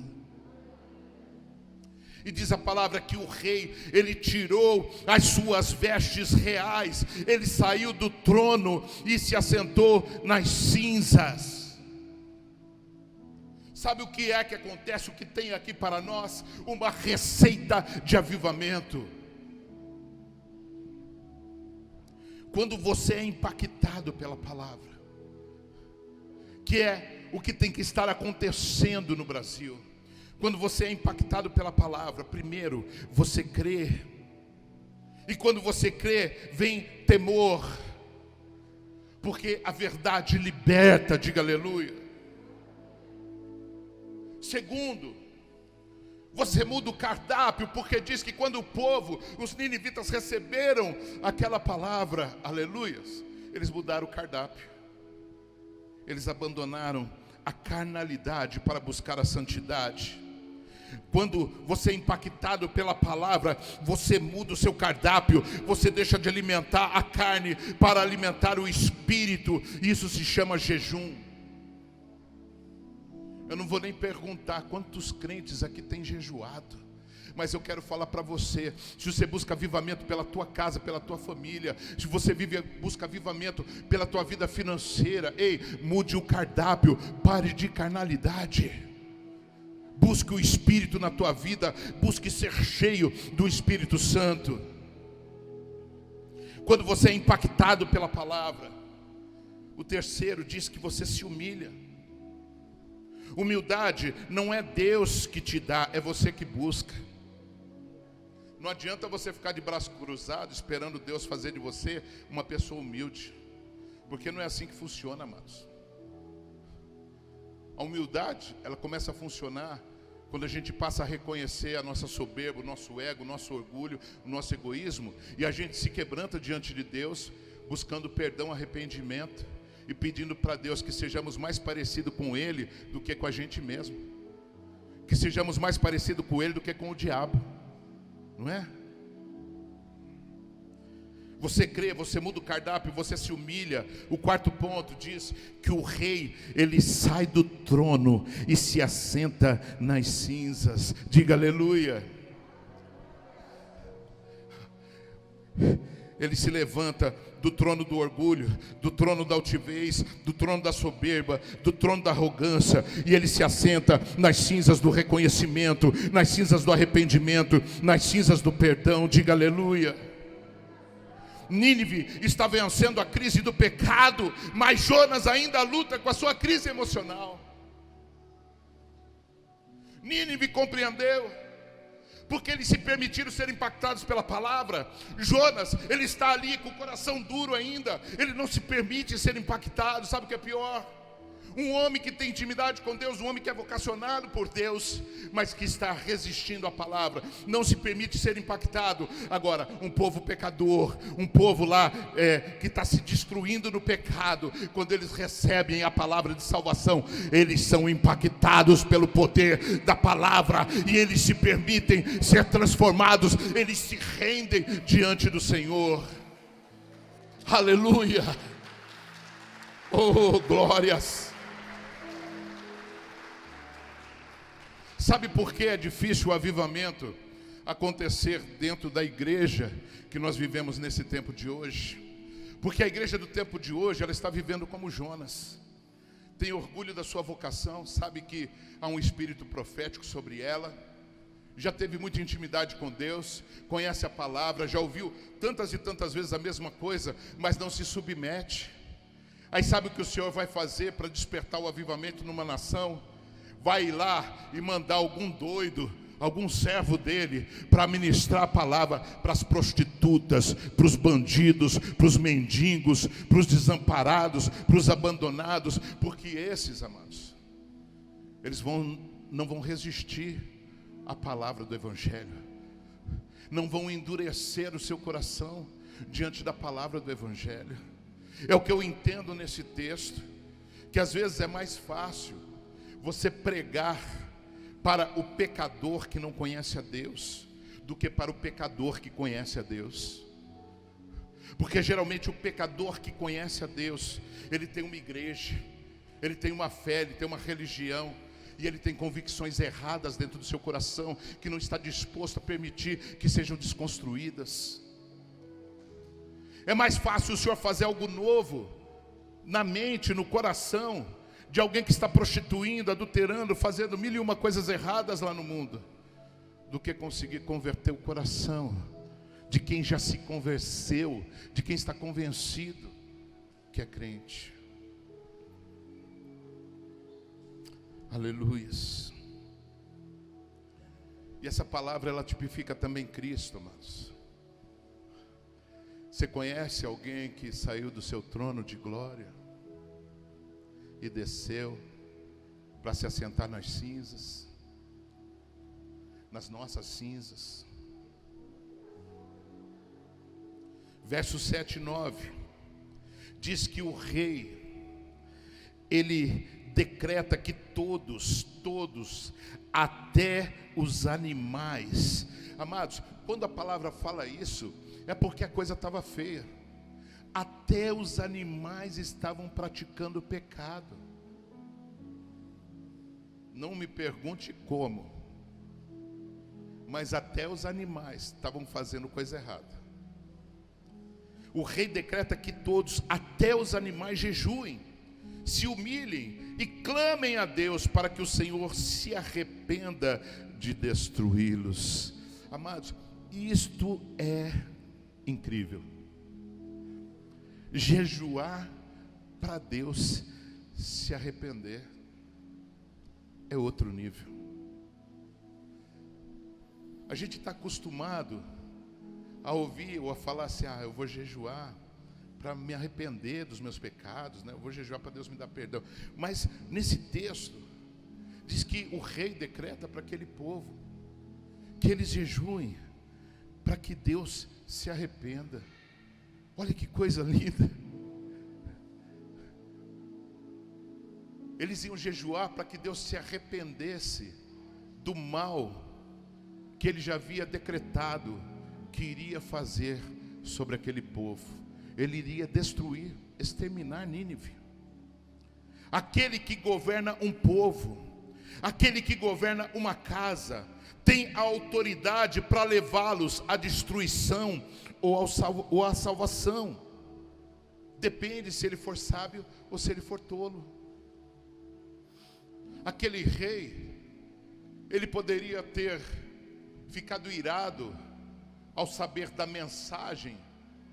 E diz a palavra que o rei, ele tirou as suas vestes reais, ele saiu do trono e se assentou nas cinzas. Sabe o que é que acontece? O que tem aqui para nós? Uma receita de avivamento. Quando você é impactado pela palavra, que é o que tem que estar acontecendo no Brasil. Quando você é impactado pela palavra, primeiro você crê. E quando você crê, vem temor. Porque a verdade liberta, diga aleluia. Segundo, você muda o cardápio, porque diz que quando o povo, os ninivitas receberam aquela palavra, aleluias, eles mudaram o cardápio. Eles abandonaram a carnalidade para buscar a santidade. Quando você é impactado pela palavra, você muda o seu cardápio, você deixa de alimentar a carne para alimentar o espírito. Isso se chama jejum. Eu não vou nem perguntar quantos crentes aqui têm jejuado, mas eu quero falar para você: se você busca avivamento pela tua casa, pela tua família, se você busca avivamento pela tua vida financeira, ei, mude o cardápio, pare de carnalidade, busque o Espírito na tua vida, busque ser cheio do Espírito Santo. Quando você é impactado pela palavra, o terceiro diz que você se humilha. Humildade não é Deus que te dá, é você que busca. Não adianta você ficar de braço cruzado esperando Deus fazer de você uma pessoa humilde, porque não é assim que funciona, amados. A humildade, ela começa a funcionar quando a gente passa a reconhecer a nossa soberba, o nosso ego, o nosso orgulho, o nosso egoísmo, e a gente se quebranta diante de Deus, buscando perdão, arrependimento, e pedindo para Deus que sejamos mais parecidos com Ele do que com a gente mesmo, que sejamos mais parecidos com Ele do que com o diabo. não é? Você crê, você muda o cardápio, você se humilha. O quarto ponto diz que o rei, ele sai do trono e se assenta nas cinzas. Diga aleluia. Ele se levanta do trono do orgulho, do trono da altivez, do trono da soberba, do trono da arrogância, e ele se assenta nas cinzas do reconhecimento, nas cinzas do arrependimento, nas cinzas do perdão. Diga aleluia. Nínive está vencendo a crise do pecado, mas Jonas ainda luta com a sua crise emocional. Nínive compreendeu, porque eles se permitiram ser impactados pela palavra. Jonas, ele está ali com o coração duro ainda, ele não se permite ser impactado. Sabe o que é pior? Um homem que tem intimidade com Deus, um homem que é vocacionado por Deus, mas que está resistindo à palavra, não se permite ser impactado. Agora, um povo pecador, um povo lá que está se destruindo no pecado, quando eles recebem a palavra de salvação, eles são impactados pelo poder da palavra, e eles se permitem ser transformados, eles se rendem diante do Senhor. Aleluia. Oh, glórias. Sabe por que é difícil o avivamento acontecer dentro da igreja que nós vivemos nesse tempo de hoje? Porque a igreja do tempo de hoje, ela está vivendo como Jonas. Tem orgulho da sua vocação, sabe que há um espírito profético sobre ela, já teve muita intimidade com Deus, conhece a palavra, já ouviu tantas e tantas vezes a mesma coisa, mas não se submete. Aí sabe o que o Senhor vai fazer para despertar o avivamento numa nação? Vai ir lá e mandar algum doido, algum servo dele, para ministrar a palavra para as prostitutas, para os bandidos, para os mendigos, para os desamparados, para os abandonados, porque esses, amados, eles não vão resistir à palavra do Evangelho, não vão endurecer o seu coração diante da palavra do Evangelho. É o que eu entendo nesse texto, que às vezes é mais fácil você pregar para o pecador que não conhece a Deus do que para o pecador que conhece a Deus. Porque geralmente o pecador que conhece a Deus, ele tem uma igreja, ele tem uma fé, ele tem uma religião, e ele tem convicções erradas dentro do seu coração, que não está disposto a permitir que sejam desconstruídas. É mais fácil o Senhor fazer algo novo na mente, no coração de alguém que está prostituindo, adulterando, fazendo mil e uma coisas erradas lá no mundo, do que conseguir converter o coração de quem já se convenceu, de quem está convencido que é crente. Aleluias. E essa palavra, ela tipifica também Cristo, amados. Você conhece alguém que saiu do seu trono de glória e desceu para se assentar nas cinzas, nas nossas cinzas? Versos 7 e 9 diz que o rei, ele decreta que todos, até os animais. Amados, quando a palavra fala isso, é porque a coisa estava feia. Até os animais estavam praticando pecado. Não me pergunte como, mas até os animais estavam fazendo coisa errada. O rei decreta que todos, até os animais, jejuem, se humilhem e clamem a Deus para que o Senhor se arrependa de destruí-los. Amados, isto é incrível. Jejuar para Deus se arrepender é outro nível. A gente está acostumado a ouvir ou a falar assim: eu vou jejuar para me arrepender dos meus pecados, né? Eu vou jejuar para Deus me dar perdão. Mas nesse texto diz que o rei decreta para aquele povo que eles jejuem para que Deus se arrependa. Olha que coisa linda. Eles iam jejuar para que Deus se arrependesse do mal que ele já havia decretado que iria fazer sobre aquele povo. Ele iria destruir, exterminar Nínive. Aquele que governa um povo, aquele que governa uma casa, tem a autoridade para levá-los à destruição ou à salvação. Depende se ele for sábio ou se ele for tolo. Aquele rei, ele poderia ter ficado irado ao saber da mensagem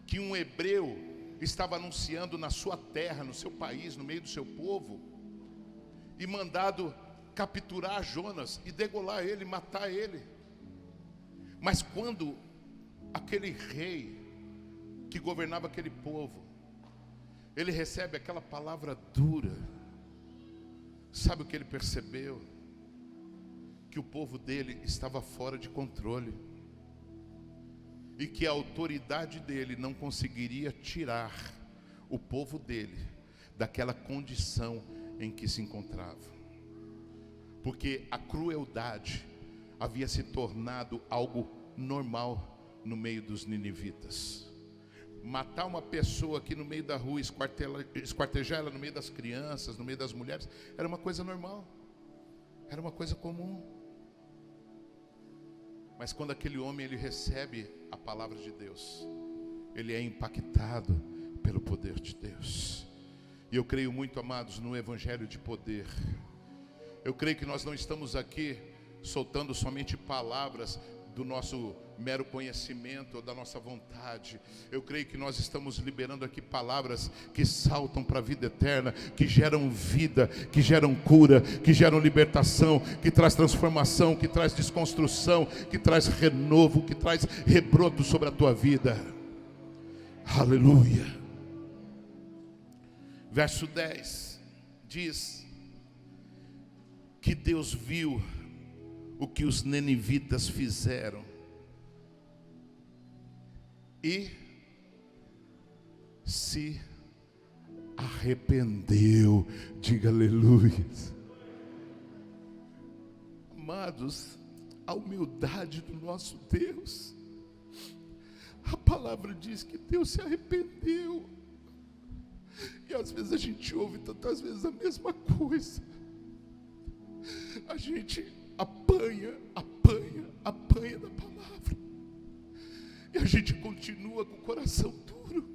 que um hebreu estava anunciando na sua terra, no seu país, no meio do seu povo, e mandado capturar Jonas e degolar ele, matar ele. Mas quando aquele rei que governava aquele povo, ele recebe aquela palavra dura, sabe o que ele percebeu? Que o povo dele estava fora de controle, e que a autoridade dele não conseguiria tirar o povo dele daquela condição em que se encontrava, porque a crueldade havia se tornado algo normal no meio dos ninivitas. Matar uma pessoa aqui no meio da rua, esquartejar ela no meio das crianças, no meio das mulheres, era uma coisa normal, era uma coisa comum. Mas quando aquele homem ele recebe a palavra de Deus, ele é impactado pelo poder de Deus. E eu creio muito, amados, no evangelho de poder. Eu creio que nós não estamos aqui soltando somente palavras do nosso mero conhecimento ou da nossa vontade. Eu creio que nós estamos liberando aqui palavras que saltam para a vida eterna, que geram vida, que geram cura, que geram libertação, que traz transformação, que traz desconstrução, que traz renovo, que traz rebroto sobre a tua vida. Aleluia. Verso 10 diz que Deus viu o que os ninivitas fizeram e se arrependeu. Diga aleluia. Amados, a humildade do nosso Deus, a palavra diz que Deus se arrependeu. E às vezes a gente ouve tantas vezes a mesma coisa. A gente apanha da palavra, e a gente continua com o coração duro.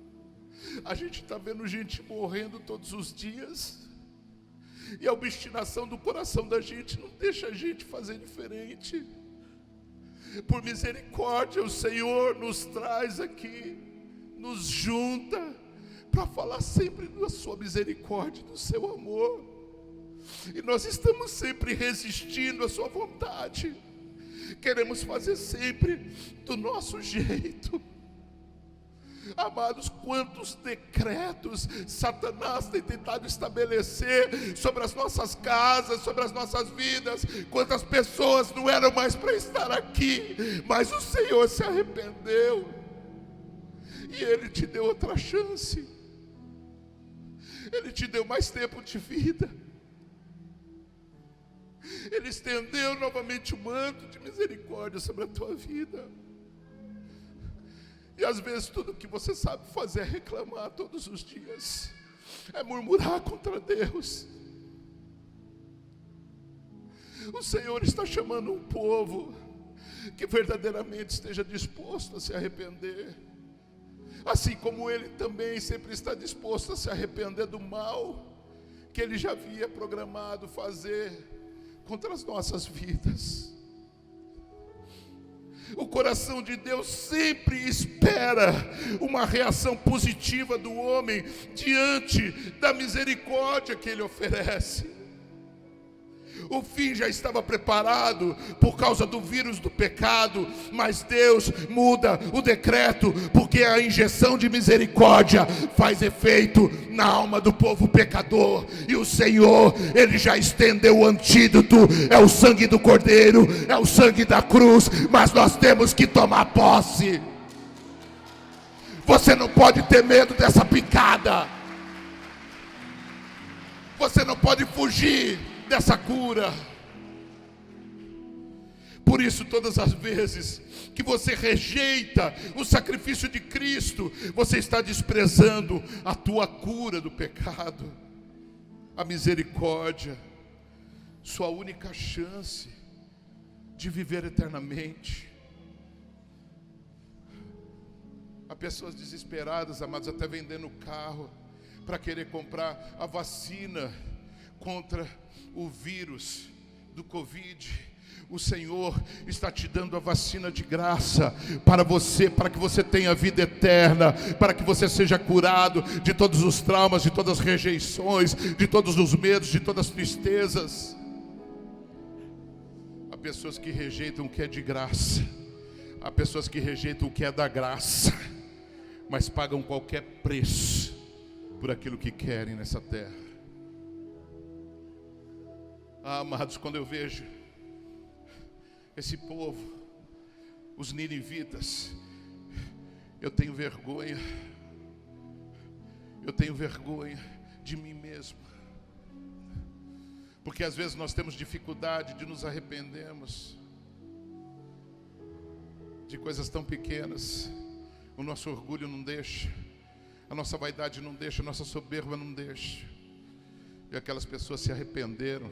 A gente está vendo gente morrendo todos os dias, e a obstinação do coração da gente não deixa a gente fazer diferente. Por misericórdia, o Senhor nos traz aqui, nos junta para falar sempre da sua misericórdia, do seu amor. E nós estamos sempre resistindo à sua vontade. Queremos fazer sempre do nosso jeito. Amados, quantos decretos Satanás tem tentado estabelecer sobre as nossas casas, sobre as nossas vidas. Quantas pessoas não eram mais para estar aqui, mas o Senhor se arrependeu e Ele te deu outra chance. Ele te deu mais tempo de vida. Ele estendeu novamente o manto de misericórdia sobre a tua vida. E às vezes tudo que você sabe fazer é reclamar todos os dias, é murmurar contra Deus. O Senhor está chamando um povo que verdadeiramente esteja disposto a se arrepender, assim como Ele também sempre está disposto a se arrepender do mal que Ele já havia programado fazer contra as nossas vidas. O coração de Deus sempre espera uma reação positiva do homem diante da misericórdia que Ele oferece. O fim já estava preparado por causa do vírus do pecado, mas Deus muda o decreto, porque a injeção de misericórdia faz efeito na alma do povo pecador. E o Senhor, Ele já estendeu o antídoto, é o sangue do Cordeiro, é o sangue da cruz, mas nós temos que tomar posse. Você não pode ter medo dessa picada, você não pode fugir dessa cura, Por isso, todas as vezes que você rejeita o sacrifício de Cristo, você está desprezando a tua cura do pecado, a misericórdia, sua única chance de viver eternamente. Há pessoas desesperadas, amados, até vendendo carro para querer comprar a vacina contra o vírus do Covid. O Senhor está te dando a vacina de graça para você, para que você tenha vida eterna, para que você seja curado de todos os traumas, de todas as rejeições, de todos os medos, de todas as tristezas. Há pessoas que rejeitam o que é de graça, há pessoas que rejeitam o que é da graça, mas pagam qualquer preço por aquilo que querem nessa terra. Amados, quando eu vejo esse povo, os ninivitas, eu tenho vergonha de mim mesmo, porque às vezes nós temos dificuldade de nos arrependermos de coisas tão pequenas. O nosso orgulho não deixa, a nossa vaidade não deixa, a nossa soberba não deixa. E aquelas pessoas se arrependeram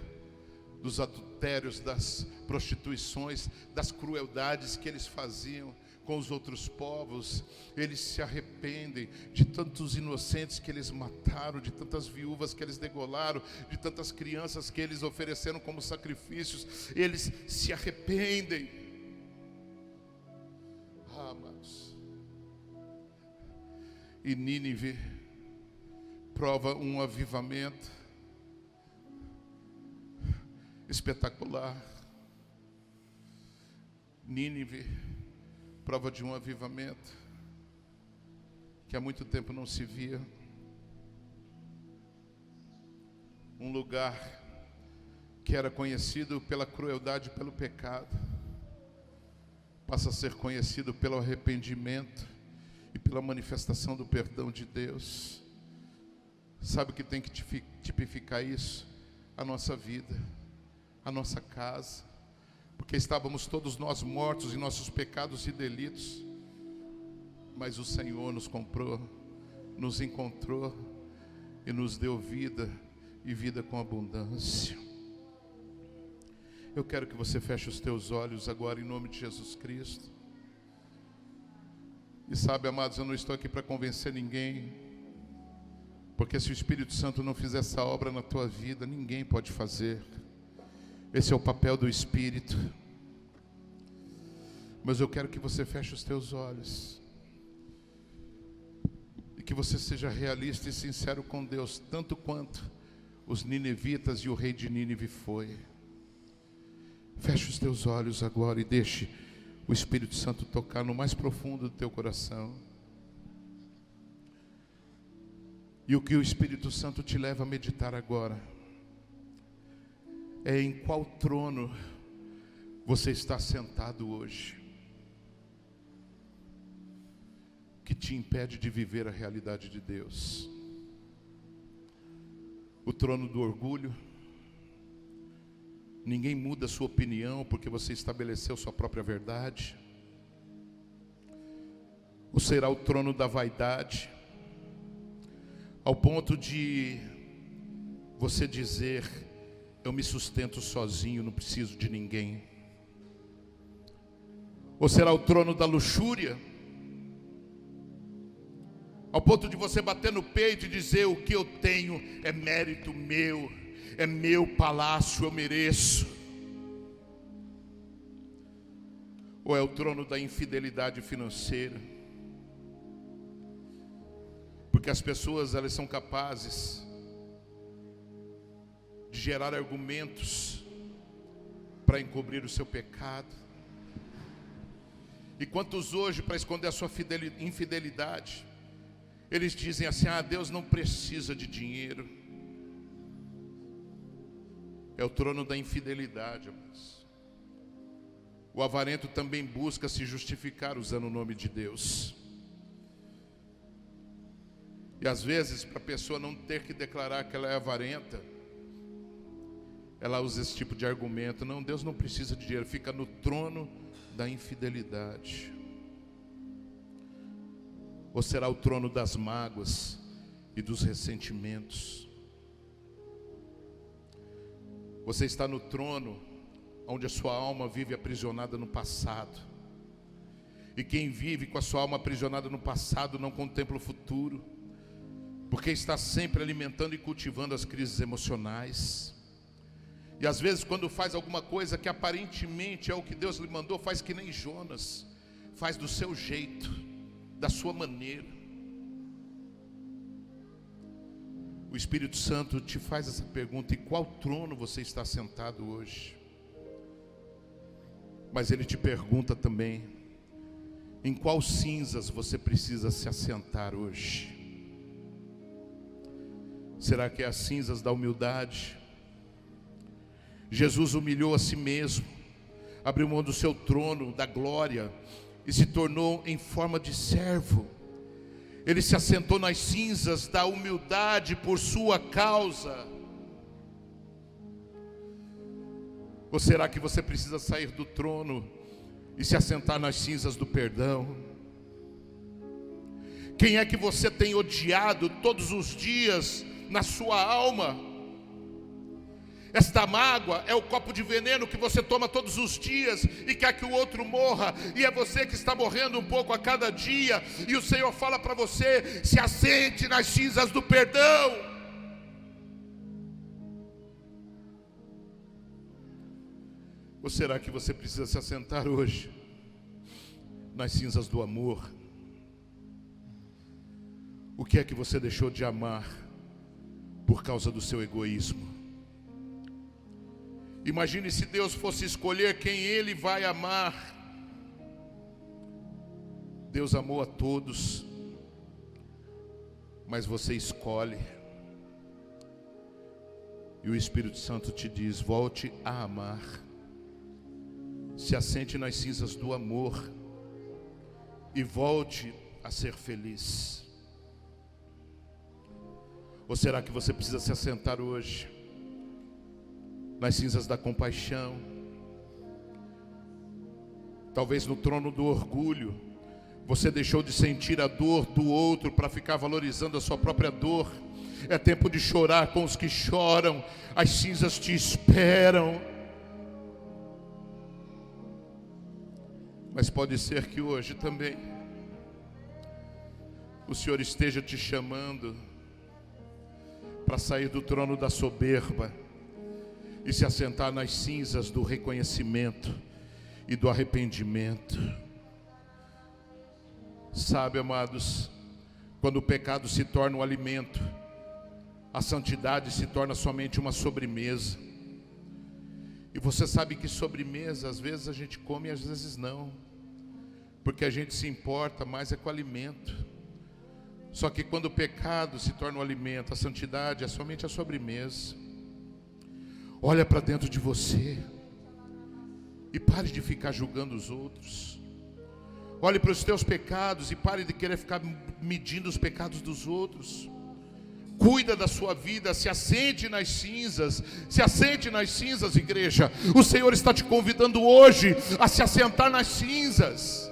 dos adultérios, das prostituições, das crueldades que eles faziam com os outros povos. Eles se arrependem de tantos inocentes que eles mataram, de tantas viúvas que eles degolaram, de tantas crianças que eles ofereceram como sacrifícios. Eles se arrependem. Amados, e Nínive prova um avivamento espetacular. Nínive, prova de um avivamento que há muito tempo não se via. Um lugar que era conhecido pela crueldade e pelo pecado, passa a ser conhecido pelo arrependimento e pela manifestação do perdão de Deus. Sabe o que tem que tipificar isso? A nossa vida, a nossa casa, porque estávamos todos nós mortos em nossos pecados e delitos, mas o Senhor nos comprou, nos encontrou e nos deu vida, e vida com abundância. Eu quero que você feche os teus olhos agora em nome de Jesus Cristo. E sabe, amados, eu não estou aqui para convencer ninguém, porque se o Espírito Santo não fizer essa obra na tua vida, ninguém pode fazer. Esse é o papel do Espírito. Mas eu quero que você feche os teus olhos e que você seja realista e sincero com Deus, tanto quanto os ninivitas e o rei de Nínive foi. Feche os teus olhos agora e deixe o Espírito Santo tocar no mais profundo do teu coração. E o que o Espírito Santo te leva a meditar agora é em qual trono você está sentado hoje, que te impede de viver a realidade de Deus. O trono do orgulho. Ninguém muda a sua opinião porque você estabeleceu sua própria verdade. Ou será o trono da vaidade, ao ponto de você dizer: eu me sustento sozinho, não preciso de ninguém. Ou será o trono da luxúria, ao ponto de você bater no peito e dizer: o que eu tenho é mérito meu, é meu palácio, eu mereço. Ou é o trono da infidelidade financeira, porque as pessoas, elas são capazes de gerar argumentos para encobrir o seu pecado. E quantos hoje, para esconder a sua infidelidade, eles dizem assim: Deus não precisa de dinheiro. É o trono da infidelidade, amados. O avarento também busca se justificar usando o nome de Deus. E às vezes, para a pessoa não ter que declarar que ela é avarenta, ela usa esse tipo de argumento. Não, Deus não precisa de dinheiro, fica no trono da infidelidade. Ou será o trono das mágoas e dos ressentimentos? Você está no trono onde a sua alma vive aprisionada no passado. E quem vive com a sua alma aprisionada no passado não contempla o futuro, porque está sempre alimentando e cultivando as crises emocionais. E às vezes quando faz alguma coisa que aparentemente é o que Deus lhe mandou, faz que nem Jonas, faz do seu jeito, da sua maneira. O Espírito Santo te faz essa pergunta: em qual trono você está sentado hoje? Mas Ele te pergunta também: em qual cinzas você precisa se assentar hoje? Será que é as cinzas da humildade? Jesus humilhou a si mesmo, abriu mão do seu trono, da glória, e se tornou em forma de servo. Ele se assentou nas cinzas da humildade por sua causa. Ou será que você precisa sair do trono e se assentar nas cinzas do perdão? Quem é que você tem odiado todos os dias na sua alma? Esta mágoa é o copo de veneno que você toma todos os dias e quer que o outro morra, e é você que está morrendo um pouco a cada dia, e o Senhor fala para você: se assente nas cinzas do perdão. Ou será que você precisa se assentar hoje nas cinzas do amor? O que é que você deixou de amar por causa do seu egoísmo? Imagine se Deus fosse escolher quem Ele vai amar. Deus amou a todos, mas você escolhe. E o Espírito Santo te diz: volte a amar. Se assente nas cinzas do amor e volte a ser feliz. Ou será que você precisa se assentar hoje nas cinzas da compaixão? Talvez no trono do orgulho você deixou de sentir a dor do outro para ficar valorizando a sua própria dor. É tempo de chorar com os que choram. As cinzas te esperam. Mas pode ser que hoje também o Senhor esteja te chamando para sair do trono da soberba e se assentar nas cinzas do reconhecimento e do arrependimento. Sabe, amados, quando o pecado se torna um alimento, a santidade se torna somente uma sobremesa. E você sabe que sobremesa, às vezes a gente come e às vezes não, porque a gente se importa mais é com o alimento. Só que quando o pecado se torna um alimento, a santidade é somente a sobremesa. Olha para dentro de você e pare de ficar julgando os outros. Olhe para os teus pecados e pare de querer ficar medindo os pecados dos outros. Cuida da sua vida, se assente nas cinzas. Se assente nas cinzas, igreja. O Senhor está te convidando hoje a se assentar nas cinzas.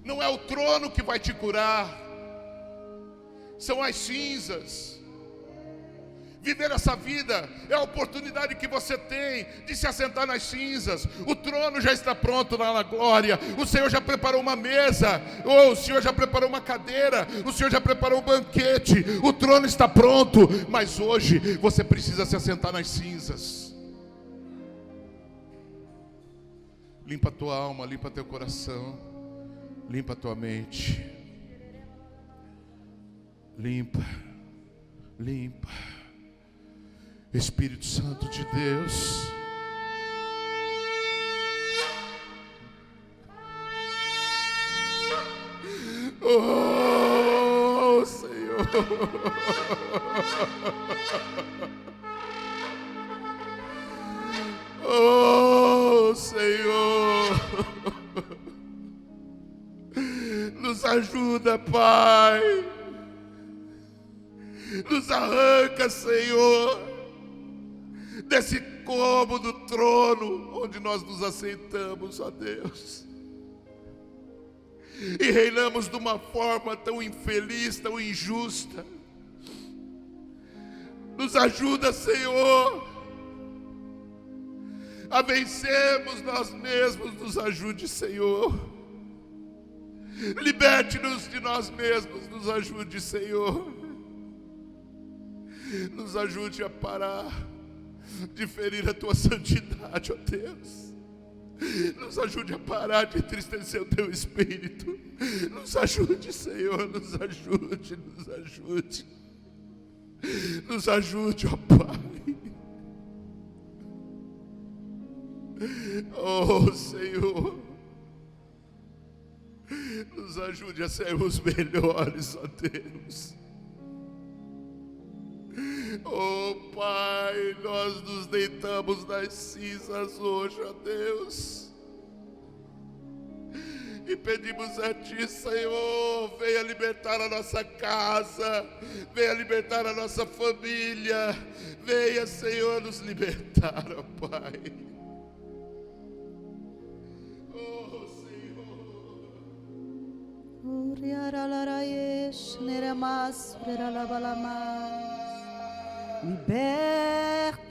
Não é o trono que vai te curar, são as cinzas. Viver essa vida é a oportunidade que você tem de se assentar nas cinzas. O trono já está pronto lá na glória. O Senhor já preparou uma mesa, o Senhor já preparou uma cadeira, o Senhor já preparou um banquete. O trono está pronto, mas hoje você precisa se assentar nas cinzas. Limpa a tua alma, limpa teu coração, limpa a tua mente. Limpa, limpa. Espírito Santo de Deus, oh Senhor, oh Senhor, nos ajuda, Pai. Nos arranca, Senhor, desse cômodo trono onde nós nos assentamos, ó Deus, e reinamos de uma forma tão infeliz, tão injusta. Nos ajuda, Senhor, a vencermos nós mesmos. Nos ajude, Senhor. Liberte-nos de nós mesmos. Nos ajude, Senhor. Nos ajude a parar de ferir a Tua santidade, ó Deus. Nos ajude a parar de entristecer o Teu Espírito. Nos ajude, Senhor, nos ajude, nos ajude. Nos ajude, ó Pai. Oh, Senhor, nos ajude a sermos melhores, ó Deus. Oh Pai, nós nos deitamos nas cinzas hoje, ó Deus, e pedimos a Ti, Senhor, venha libertar a nossa casa, venha libertar a nossa família, venha, Senhor, nos libertar, ó Pai. Oh, Senhor.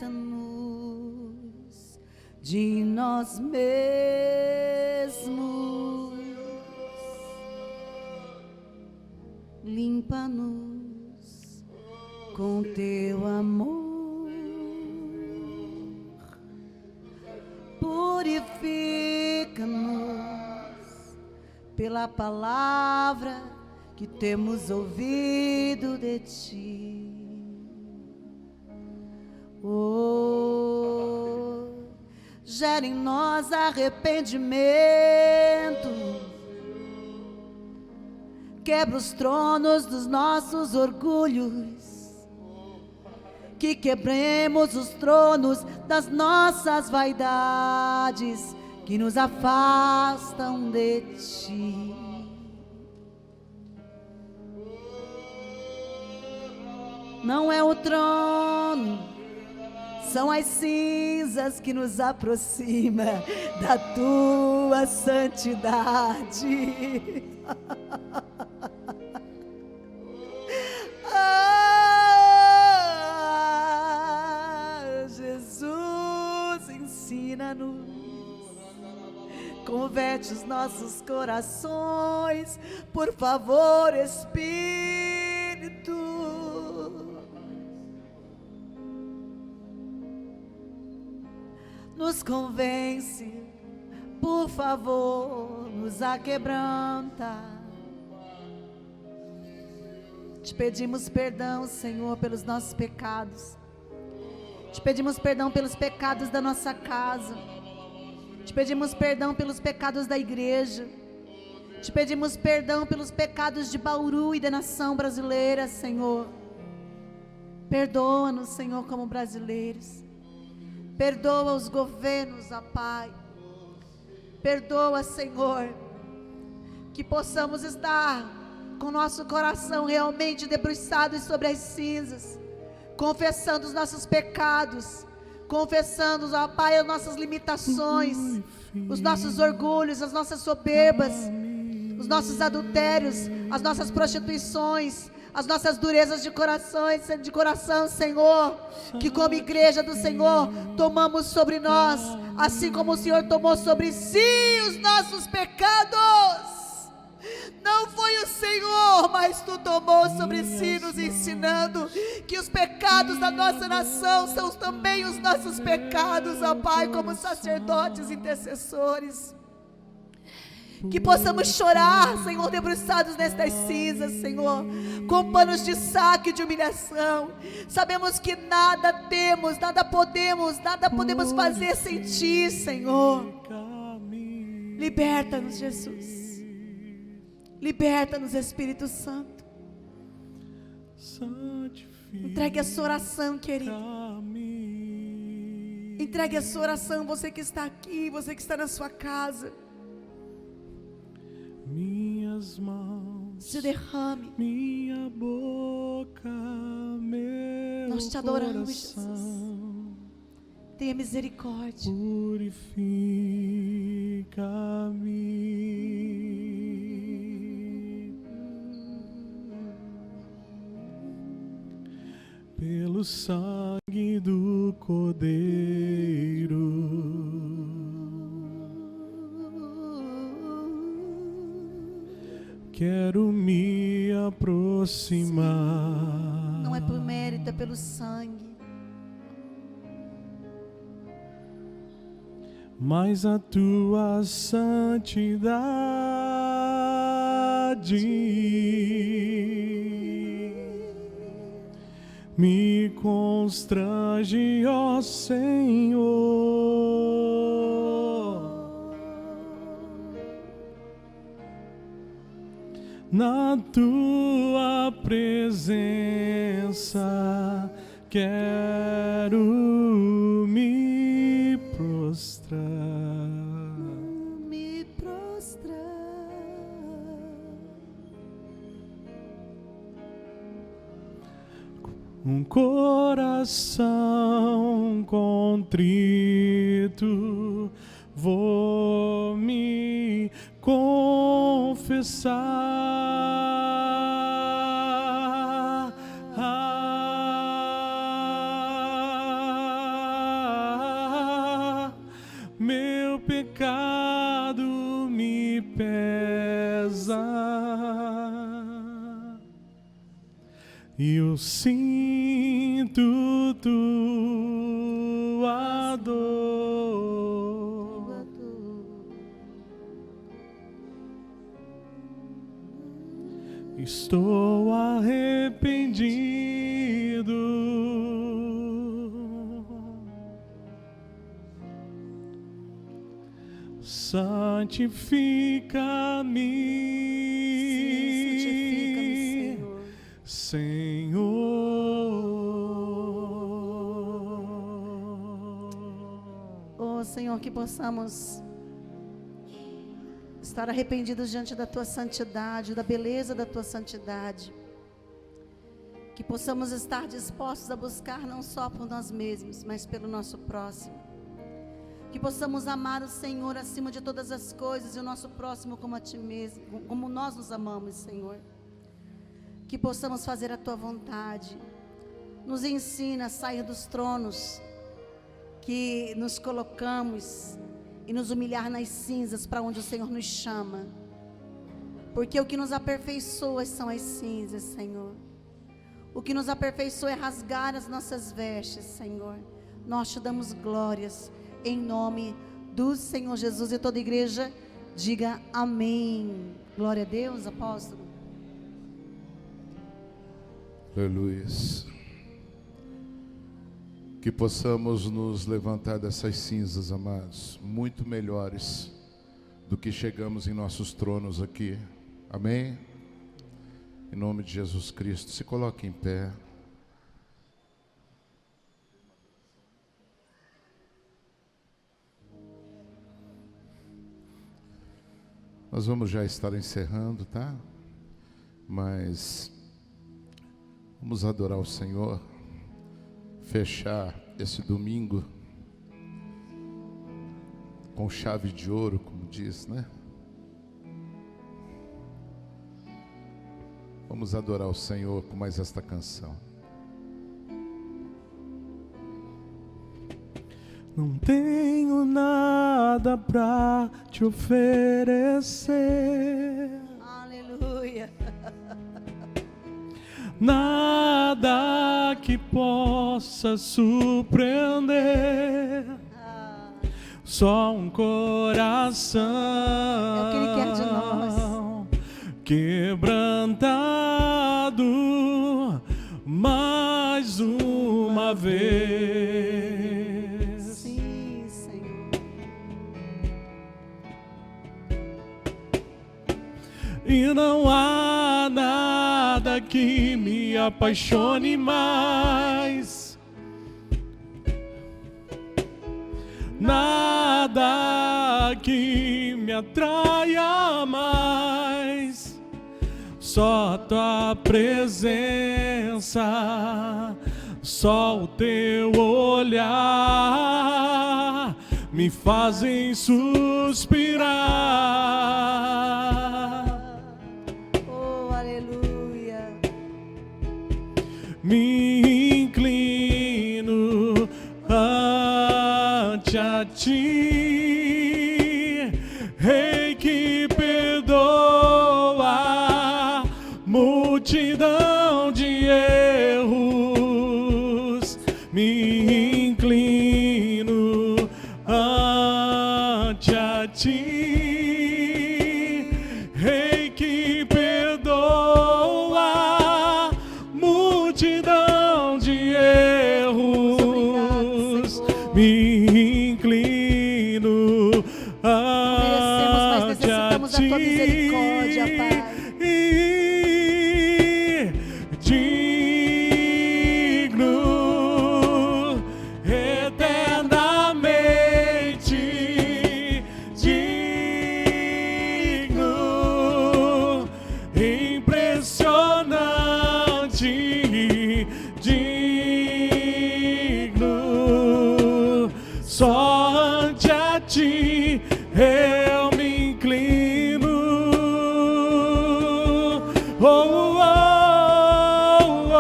Liberta-nos de nós mesmos, limpa-nos com Teu amor, purifica-nos pela palavra que temos ouvido de Ti. Oh, gera em nós arrependimento, quebra os tronos dos nossos orgulhos, que quebremos os tronos das nossas vaidades, que nos afastam de Ti. Não é o trono, são as cinzas que nos aproxima da Tua santidade. Ah, Jesus, ensina-nos, converte os nossos corações, por favor, Espírito. Nos convence, por favor, nos aquebranta. Te pedimos perdão, Senhor, pelos nossos pecados. Te pedimos perdão pelos pecados da nossa casa. Te pedimos perdão pelos pecados da igreja. Te pedimos perdão pelos pecados de Bauru e da nação brasileira, Senhor. Perdoa-nos, Senhor, como brasileiros. Perdoa os governos, ó Pai. Perdoa, Senhor, que possamos estar com nosso coração realmente debruçado sobre as cinzas, confessando os nossos pecados, confessando, ó Pai, as nossas limitações, os nossos orgulhos, as nossas soberbas, os nossos adultérios, as nossas prostituições, as nossas durezas de coração, Senhor, que como igreja do Senhor, tomamos sobre nós, assim como o Senhor tomou sobre si os nossos pecados. Não foi o Senhor, mas Tu tomou sobre si, nos ensinando que os pecados da nossa nação são também os nossos pecados, ó Pai, como sacerdotes intercessores. Que possamos chorar, Senhor, debruçados nestas cinzas, Senhor, com panos de saco e de humilhação. Sabemos que nada temos, nada podemos fazer sem Ti, Senhor. Liberta-nos, Jesus. Liberta-nos, Espírito Santo. Entregue a sua oração, querido. Entregue a sua oração, você que está aqui, você que está na sua casa. Minhas mãos, Se derrame. minha boca, meu Nós te adoramos, coração. Jesus. Tenha misericórdia. Purifica-me pelo sangue do Cordeiro. Quero me aproximar. Não é por mérito, é pelo sangue. Mas a tua santidade me constrange, ó Senhor. Na tua presença quero me prostrar. Me prostrar. Um coração contrito vou me confessar. Meu pecado me pesa e eu sinto tua dor. Estou arrependido. Santifica-me, Senhor. Oh, Senhor, que possamos estar arrependidos diante da tua santidade, da beleza da tua santidade. Que possamos estar dispostos a buscar não só por nós mesmos, mas pelo nosso próximo. Que possamos amar o Senhor acima de todas as coisas e o nosso próximo como a ti mesmo, como nós nos amamos, Senhor. Que possamos fazer a tua vontade. Nos ensina a sair dos tronos que nos colocamos e nos humilhar nas cinzas para onde o Senhor nos chama. Porque o que nos aperfeiçoa são as cinzas, Senhor. O que nos aperfeiçoa é rasgar as nossas vestes, Senhor. Nós te damos glórias em nome do Senhor Jesus. E toda a igreja diga amém. Glória a Deus, apóstolo. Aleluia. Que possamos nos levantar dessas cinzas, amados, muito melhores do que chegamos em nossos tronos aqui. Amém? Em nome de Jesus Cristo, se coloque em pé. Nós vamos já estar encerrando, tá? Mas vamos adorar o Senhor, fechar esse domingo com chave de ouro, como diz, né? Vamos adorar o Senhor com mais esta canção. Não tenho nada pra te oferecer, Aleluia. nada que possa surpreender, só um coração É o que Ele quer de nós. quebrantado mais uma vez. Sim, Senhor. E não há nada que me apaixone mais, nada que me atraia mais, só tua presença, só o teu olhar me fazem suspirar. Oh, aleluia. Me inclino ante a ti, Rei que perdoa multidão de erros. Me inclino ante a ti, Rei que perdoa multidão de erros. Me inclino ante a Merecemos, mas necessitamos da tua misericórdia, Pai. Digno, eternamente digno, impressionante, digno, só ante a ti eu me inclino. Oh, oh, oh, oh.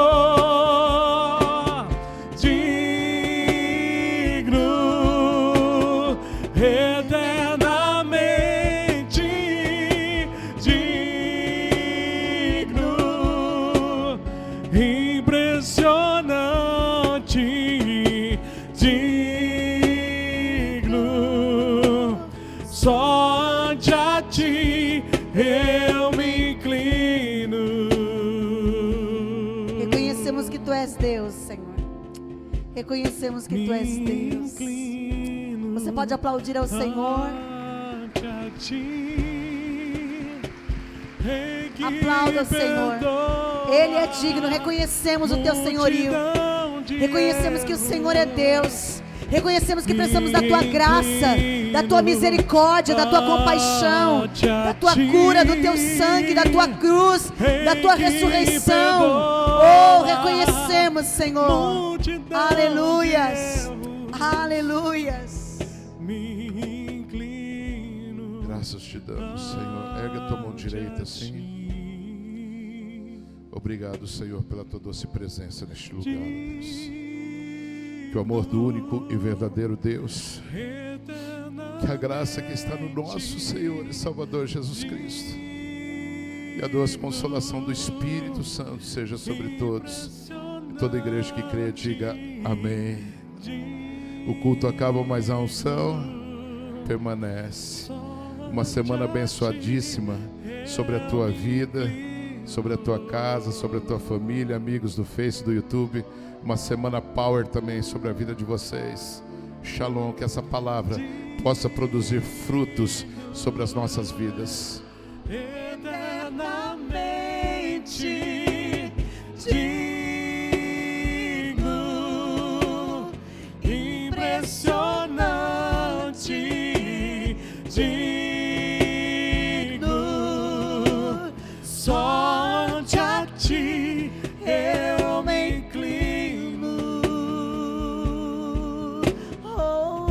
Digno, eternamente digno, impressionante, digno, só ante a ti eu me inclino. Reconhecemos que tu és Deus, Senhor. Reconhecemos que tu és Deus. Você pode aplaudir ao Senhor. Ante a ti, Rei que Aplauda o Senhor. perdoa Ele é digno. Reconhecemos o teu senhorio. multidão de Reconhecemos que o Senhor é Deus. Reconhecemos que precisamos da tua graça, da tua misericórdia, da tua compaixão, da tua cura, do teu sangue, da tua cruz, da tua ressurreição. Oh, reconhecemos, Senhor. Aleluias. Aleluias. Me inclino. Graças te damos, Senhor. Ergue a tua mão direita assim. Obrigado, Senhor, pela tua doce presença neste lugar, Deus. Que o amor do único e verdadeiro Deus, que a graça que está no nosso Senhor e Salvador Jesus Cristo, e a doce consolação do Espírito Santo seja sobre todos. E toda a igreja que crê diga amém. O culto acaba, mas a unção permanece. Uma semana abençoadíssima sobre a tua vida, sobre a tua casa, sobre a tua família, amigos do Face, do YouTube. Uma semana power também sobre a vida de vocês. Shalom, que essa palavra possa produzir frutos sobre as nossas vidas. Eternamente digno, impressionante, digno, só ante a ti eu me inclino. Oh, oh,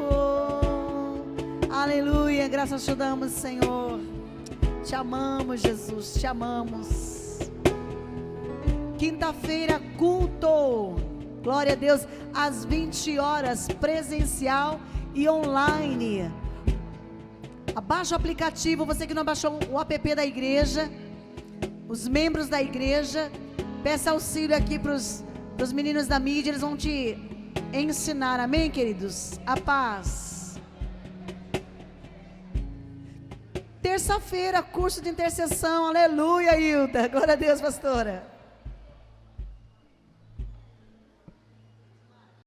oh. Aleluia, graças te damos, Senhor. Te amamos, Jesus, te amamos. Quinta-feira, culto. Glória a Deus, às 20 horas, presencial e online. Abaixa o aplicativo, você que não baixou o app da igreja, os membros da igreja, peça auxílio aqui para os meninos da mídia, eles vão te ensinar, amém, queridos? A paz. Terça-feira, curso de intercessão, aleluia, Hilda, glória a Deus, pastora.